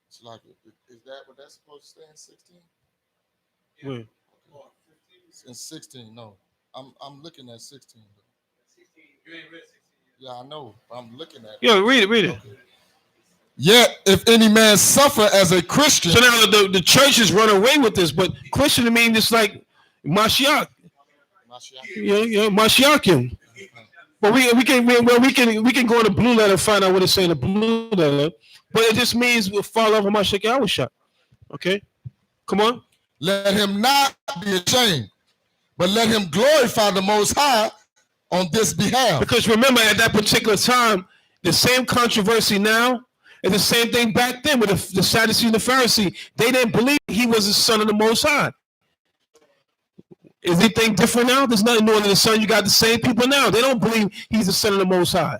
It's like, is that what that's supposed to stay in 16? Wait. In 16, no. I'm looking at 16. 16. You ain't read 16 yet. Yeah, I know. I'm looking at it. Yeah, read it. Okay. Yet, if any man suffer as a Christian. So now the churches run away with this, but Christian means just like Mashiach. Yeah, Mashiachim. But we can go in the blue letter and find out what it's saying in the blue letter. But it just means we'll follow up on Mashiach Yahweh. Okay? Come on. Let him not be ashamed, but let him glorify the Most High on this behalf. Because remember, at that particular time, the same controversy now is the same thing back then with the Sadducees and the Pharisees. They didn't believe he was the son of the Most High. Is anything different now? There's nothing new under the sun. You got the same people now. They don't believe he's the son of the Most High.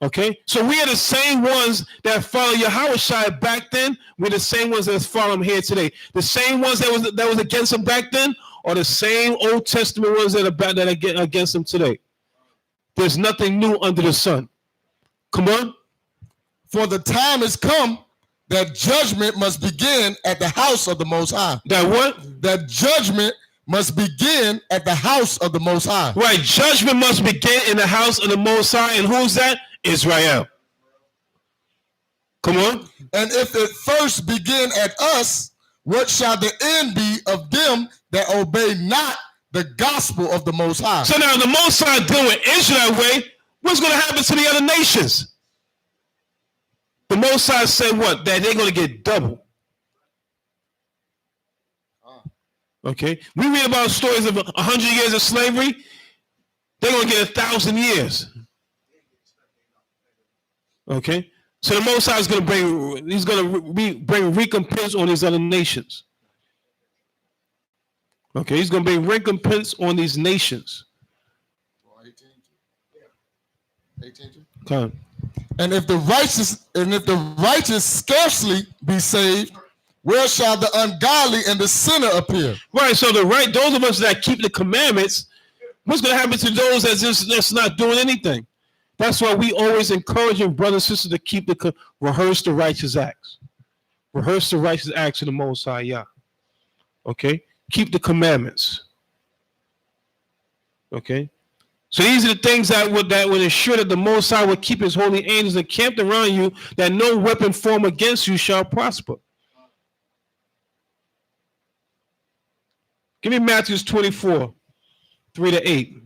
Okay? So we are the same ones that follow Yahweh Shai back then. We're the same ones that follow him here today. The same ones that was against him back then are the same Old Testament ones that are against him today. There's nothing new under the sun. Come on. For the time is come that judgment must begin at the house of the Most High. That what? That judgment must begin at the house of the Most High. Right. Judgment must begin in the house of the Most High. And who's that? Israel. Come on. And if it first begin at us, what shall the end be of them that obey not the gospel of the Most High? So now the Most High doing Israel way, what's going to happen to the other nations? The Most High said what? That they're going to get double. Okay. We read about stories of 100 years of slavery. They're going to get 1,000 years. Okay. So the Most High is going to bring, he's going to bring recompense on these other nations. Okay. He's going to bring recompense on these nations. 18. Come. And if the righteous scarcely be saved, where shall the ungodly and the sinner appear? Right. So those of us that keep the commandments, what's going to happen to those that's not doing anything? That's why we always encouraging brothers and sisters to keep rehearse the righteous acts. Rehearse the righteous acts of the Most High Yah. Okay? Keep the commandments. Okay? So these are the things that would ensure that the Most High would keep his holy angels encamped around you, that no weapon formed against you shall prosper. Give me Matthew 24, 3-8.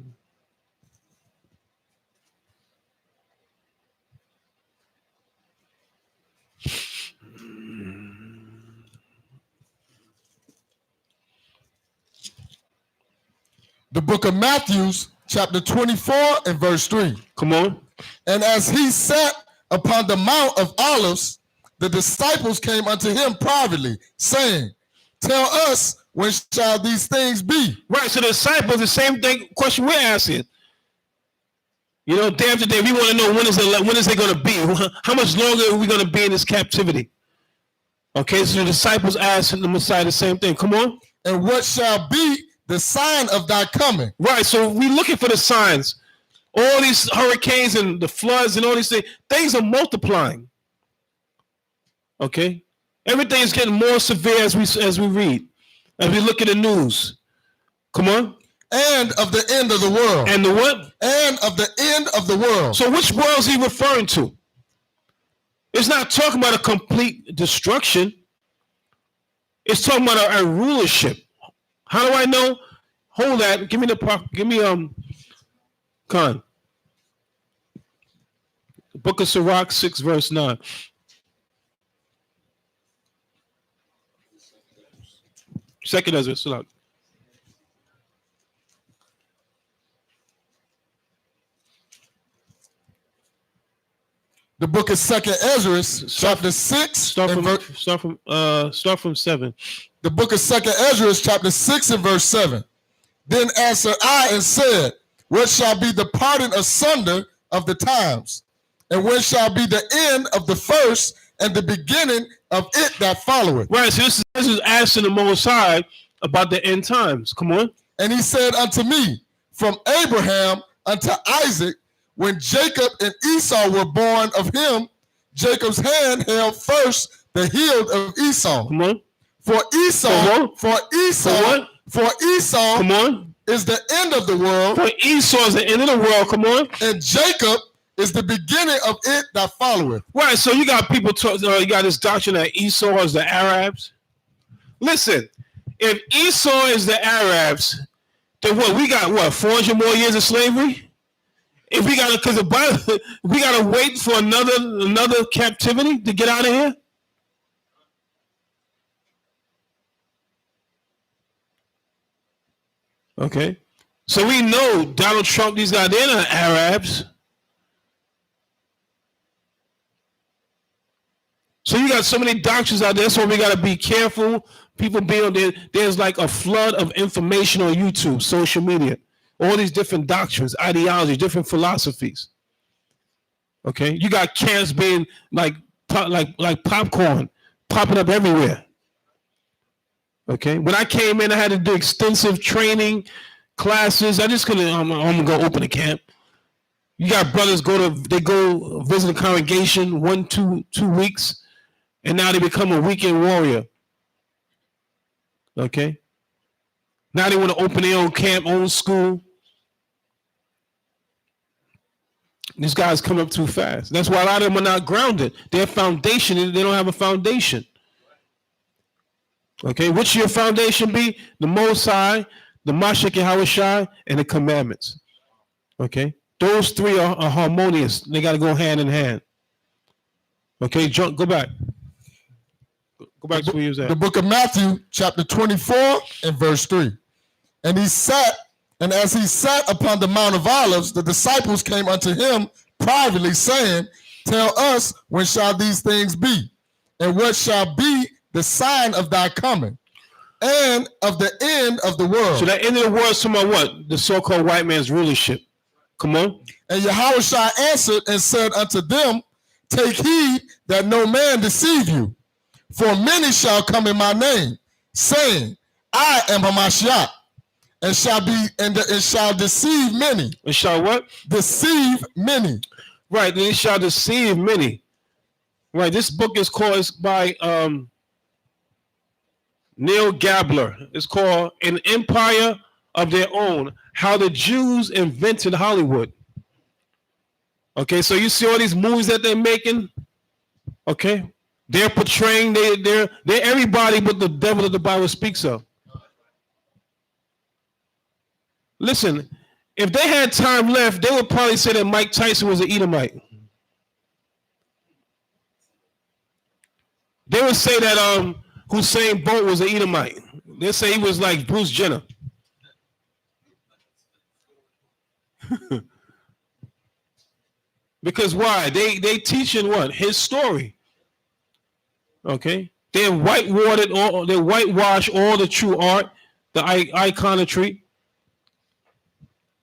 The book of Matthew, chapter 24 and verse 3. Come on. And as he sat upon the Mount of Olives, the disciples came unto him privately, saying, tell us, when shall these things be? Right, so the disciples, the same question we're asking. You know, day after day, we want to know when is it going to be? How much longer are we going to be in this captivity? Okay, so the disciples asked the Messiah the same thing. Come on. And what shall be the sign of thy coming? Right, so we're looking for the signs. All these hurricanes and the floods and all these things are multiplying. Okay? Everything is getting more severe as we read, as we look at the news. Come on. And of the end of the world. And the what? And of the end of the world. So which world is he referring to? It's not talking about a complete destruction. It's talking about a rulership. How do I know? Hold that. Give me Khan. The book of Sirach 6 verse 9. Second Ezra, Sirach. The book of Second Ezra, chapter 6. Start from 7. The book of Second Ezra, chapter 6 and verse 7. Then answered I and said, what shall be the parting asunder of the times? And when shall be the end of the first and the beginning of it that followeth? Right, so this is asking the Most High about the end times. Come on. And he said unto me, from Abraham unto Isaac, when Jacob and Esau were born of him, Jacob's hand held first the heel of Esau. Come on. For Esau, come on, is the end of the world. For Esau is the end of the world. Come on. And Jacob is the beginning of it that followeth. Right. So you got people you got this doctrine that Esau is the Arabs. Listen, if Esau is the Arabs, then what? We got what? 400 more years of slavery. If we got because the Bible, we got to wait for another captivity to get out of here. Okay, so we know Donald Trump, these guys, they're not Arabs. So you got so many doctrines out there. That's why we got to be careful. People being on there. There's like a flood of information on YouTube, social media. All these different doctrines, ideologies, different philosophies. Okay, you got camps being like popcorn, popping up everywhere. Okay, when I came in, I had to do extensive training classes. I just couldn't. I'm gonna go open a camp. You got brothers go visit a congregation 2 weeks, And now they become a weekend warrior. Okay? Now they want to open their own camp, own school. These guys come up too fast. That's why a lot of them are not grounded. Their foundation, they don't have a foundation. Okay, what should your foundation be? The Most High, the Mashiach Yahushua, and the commandments. Okay, those three are harmonious. They got to go hand in hand. Okay, John, go back. Go back to where you was at. The book of Matthew, chapter 24 and verse 3. And as he sat upon the Mount of Olives, the disciples came unto him privately, saying, Tell us, when shall these things be? And what shall be the sign of thy coming and of the end of the world? So that end of the world is talking about what? The so-called white man's rulership. Come on. And Yahushua answered and said unto them, Take heed that no man deceive you. For many shall come in my name, saying, I am Hamashiach, and shall deceive many. And shall what? Deceive many. Right, they shall deceive many. Right, this book is by Neil Gabler. It's called An Empire of Their Own, How the Jews Invented Hollywood. Okay, so you see all these movies that they're making, okay? They're portraying, they're everybody but the devil that the Bible speaks of. Listen, if they had time left, they would probably say that Mike Tyson was an Edomite. They would say that Hussein Bolt was an Edomite. They say he was like Bruce Jenner. Because why? They teaching what? His story. Okay? They whitewashed all the true art, the iconography.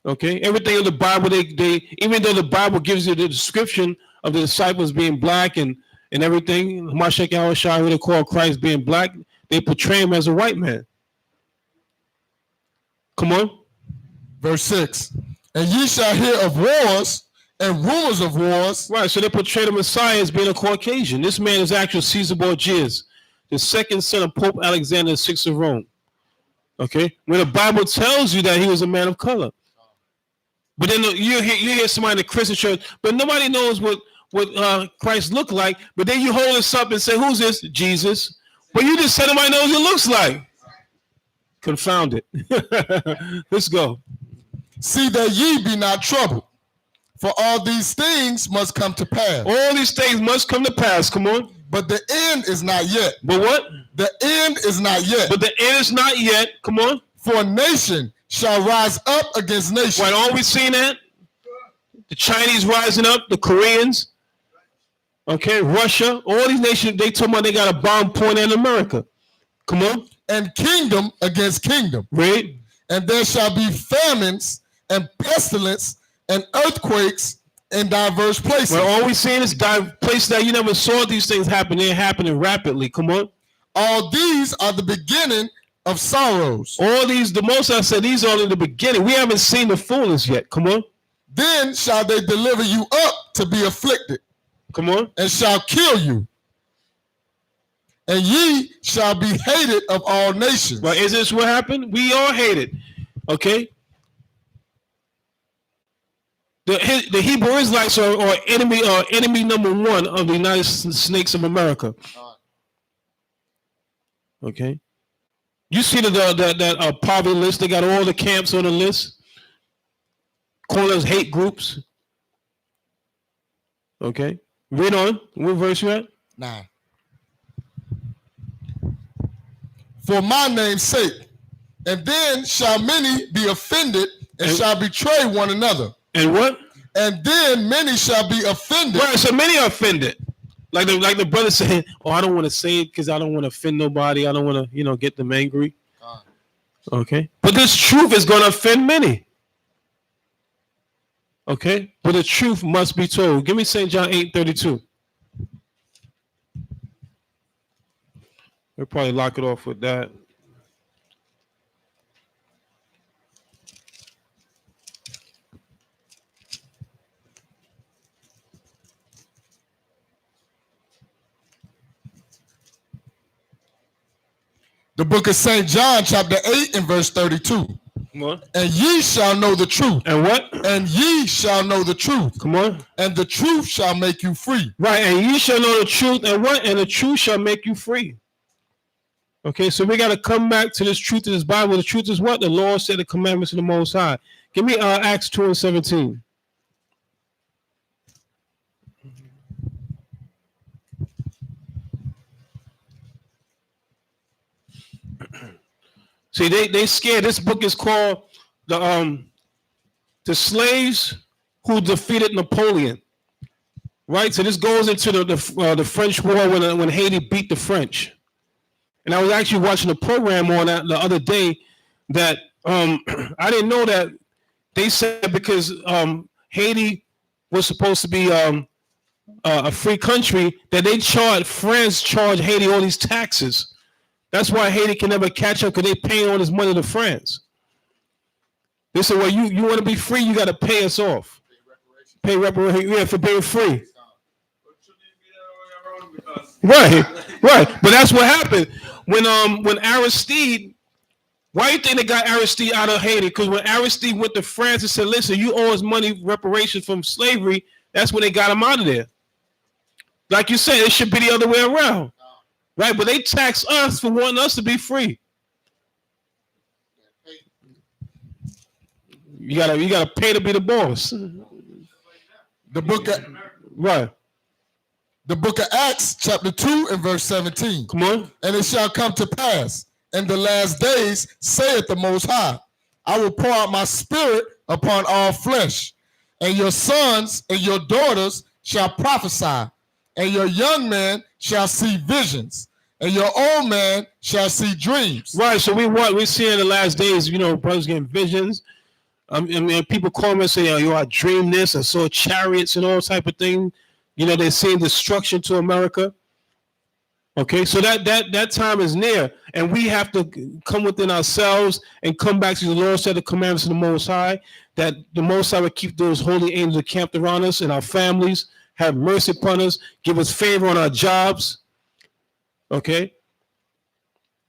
Okay? Everything in the Bible, they even though the Bible gives you the description of the disciples being black and everything, Mashiach Yahushua, who they call Christ being black, they portray him as a white man. Come on. Verse 6. And ye shall hear of wars and rumors of wars. Right, so they portray the Messiah as being a Caucasian. This man is actually Caesar Borgias, the second son of Pope Alexander VI of Rome. Okay? When the Bible tells you that he was a man of color. But then you hear somebody in the Christian church, but nobody knows what Christ looked like. But then you hold this up and say, who's this? Jesus. But you just said nobody knows what it looks like. Confound it. Let's go. See that ye be not troubled, for all these things must come to pass. All these things must come to pass. Come on. But the end is not yet. But what? The end is not yet. But the end is not yet. Come on. For nation shall rise up against nation. Right, all we seen that? The Chinese rising up, the Koreans, okay, Russia, all these nations, they told me they got a bomb pointed at America. Come on. And kingdom against kingdom. Right. And there shall be famines and pestilence and earthquakes in diverse places. Well, all we seeing is places that you never saw these things happen. They're happening rapidly. Come on. All these are the beginning of sorrows. All these, the most I said, these are in the beginning. We haven't seen the fullness yet. Come on. Then shall they deliver you up to be afflicted. Come on. And shall kill you. And ye shall be hated of all nations. Well, is this what happened? We are hated. Okay. The Hebrew Israelites are enemy number one of the United Snakes of America. Okay. You see that poverty list? They got all the camps on the list. Call us hate groups. Okay. Read on. What verse you at? 9. For my name's sake, and then shall many be offended and shall betray one another. And what? And then many shall be offended. Right, so many are offended. Like the brother said, oh, I don't want to say it because I don't want to offend nobody. I don't want to, get them angry. Okay. But this truth is going to offend many. Okay. But the truth must be told. Give me St. John 8:32. We'll probably lock it off with that. The book of St. John, chapter 8 and verse 32. Come on. And ye shall know the truth. And what? And ye shall know the truth. Come on. And the truth shall make you free. Right. And ye shall know the truth. And what? And the truth shall make you free. Okay, so we got to come back to this truth of this Bible. The truth is what? The Lord said, the commandments of the Most High. Give me Acts 2 and 17. See, they scared. This book is called the slaves who defeated Napoleon. Right. So this goes into the French War when Haiti beat the French. And I was actually watching a program on that the other day that I didn't know that they said because Haiti was supposed to be a free country that France charged Haiti all these taxes. That's why Haiti can never catch up because they pay all this money to France. They said, well, you want to be free, you got to pay us off. Pay reparations for being free. Right. But that's what happened when Aristide. Why do you think they got Aristide out of Haiti? Because when Aristide went to France and said, "Listen, you owe us money reparations from slavery," that's when they got him out of there. Like you said, it should be the other way around, right? But they tax us for wanting us to be free. You gotta pay to be the boss. The book of Right. The book of Acts, chapter 2 and verse 17. Come on. And it shall come to pass in the last days, saith the Most High, I will pour out my spirit upon all flesh, and your sons and your daughters shall prophesy, and your young man shall see visions, and your old man shall see dreams. Right. So we're seeing in the last days, brothers getting visions. I mean, people call me and say, I dreamed this, I saw chariots and all type of thing. They're seeing destruction to America. Okay, so that time is near, and we have to come within ourselves and come back to the Lord said the commandments of the Most High, that the Most High would keep those holy angels camped around us and our families, have mercy upon us, give us favor on our jobs. Okay,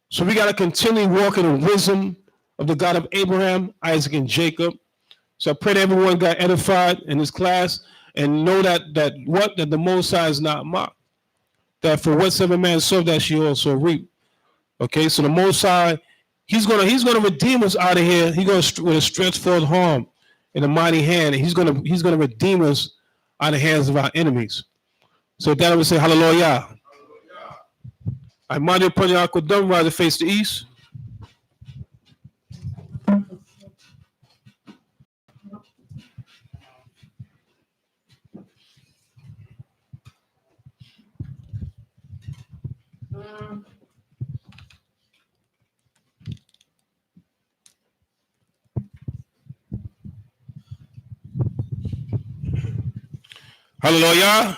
so we got to continue walking in wisdom of the God of Abraham, Isaac, and Jacob. So I pray that everyone got edified in this class. And know that the Most High is not mocked. That for whatsoever man soweth, that she also reap. Okay, so the Most High, He's gonna redeem us out of here. He's gonna with a stretched forth arm in a mighty hand, and He's gonna redeem us out of the hands of our enemies. So that I would say, Hallelujah. I mighty upon your aquadum, rise to face the east. Hallelujah.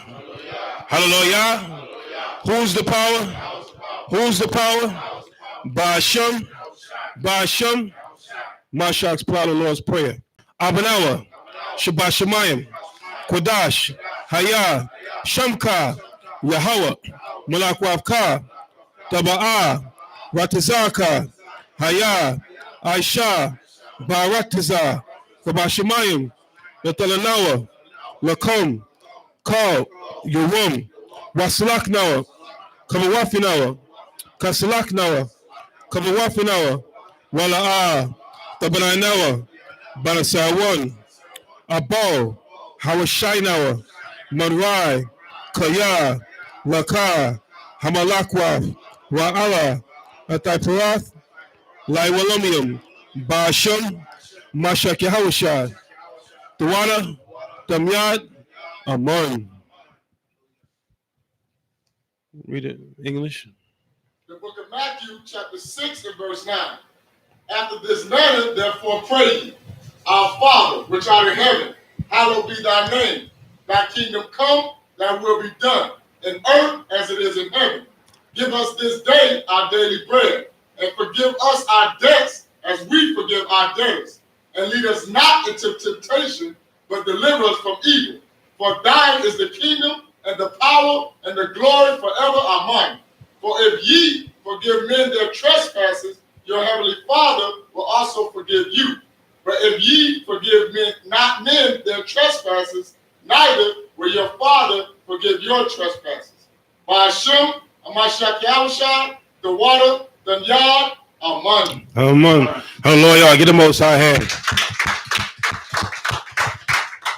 Hallelujah. Who's the power? Who's the power? Ba'ashem. Ba'ashem. Mashak's Plow, the Lord's Prayer. Abanawa. Shabbat Shemayim. Kodash. Hayah. Shamka. Yahweh. Malakwavka. Taba'ah. Ratazaka. Hayah. Aisha. Baratiza. Shabbat Shemayim. Yatalanawa. Lakom. Call Yorum, Waslaknawa, Kavawafinawa, Kaslaknawa, Kavawafinawa, Wala'a, Tabananawa, Banasawan, Abo, Hawashainawa, Manrai, Kaya, Laka, Hamalakwa, Wa'ala, Atiparath, Laiwalamium, Basham, Mashak Yahawashad, Tawana, Damyad, Amen. Read it in English. The book of Matthew, chapter 6 and verse 9. After this manner, therefore pray ye, Our Father, which art in heaven, hallowed be thy name. Thy kingdom come, thy will be done, in earth as it is in heaven. Give us this day our daily bread, and forgive us our debts as we forgive our debtors. And lead us not into temptation, but deliver us from evil. For thine is the kingdom, and the power, and the glory forever. Amen. For forgive men their trespasses, your heavenly Father will also forgive you. But if ye forgive not men their trespasses, neither will your Father forgive your trespasses. Ba'ashem, Amashak Yahushua, the water, the yard, Aman. Amen. Hallelujah. Get the most high hand.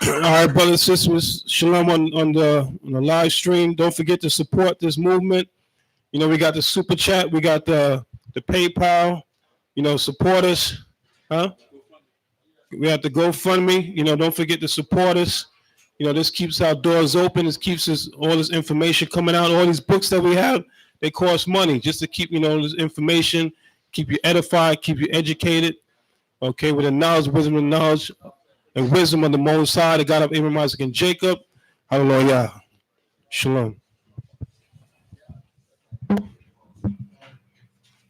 All right, brothers and sisters, shalom on the live stream. Don't forget to support this movement. You know, we got the super chat, we got the PayPal. You know, support us. Huh? We have the GoFundMe. You know, don't forget to support us. You know, this keeps our doors open. This keeps us all this information coming out. All these books that we have, they cost money just to keep, you know, this information, keep you edified, keep you educated. Okay, with the knowledge, wisdom, and knowledge and wisdom of the Most High, the God of Abraham, Isaac, and Jacob. Hallelujah. Shalom.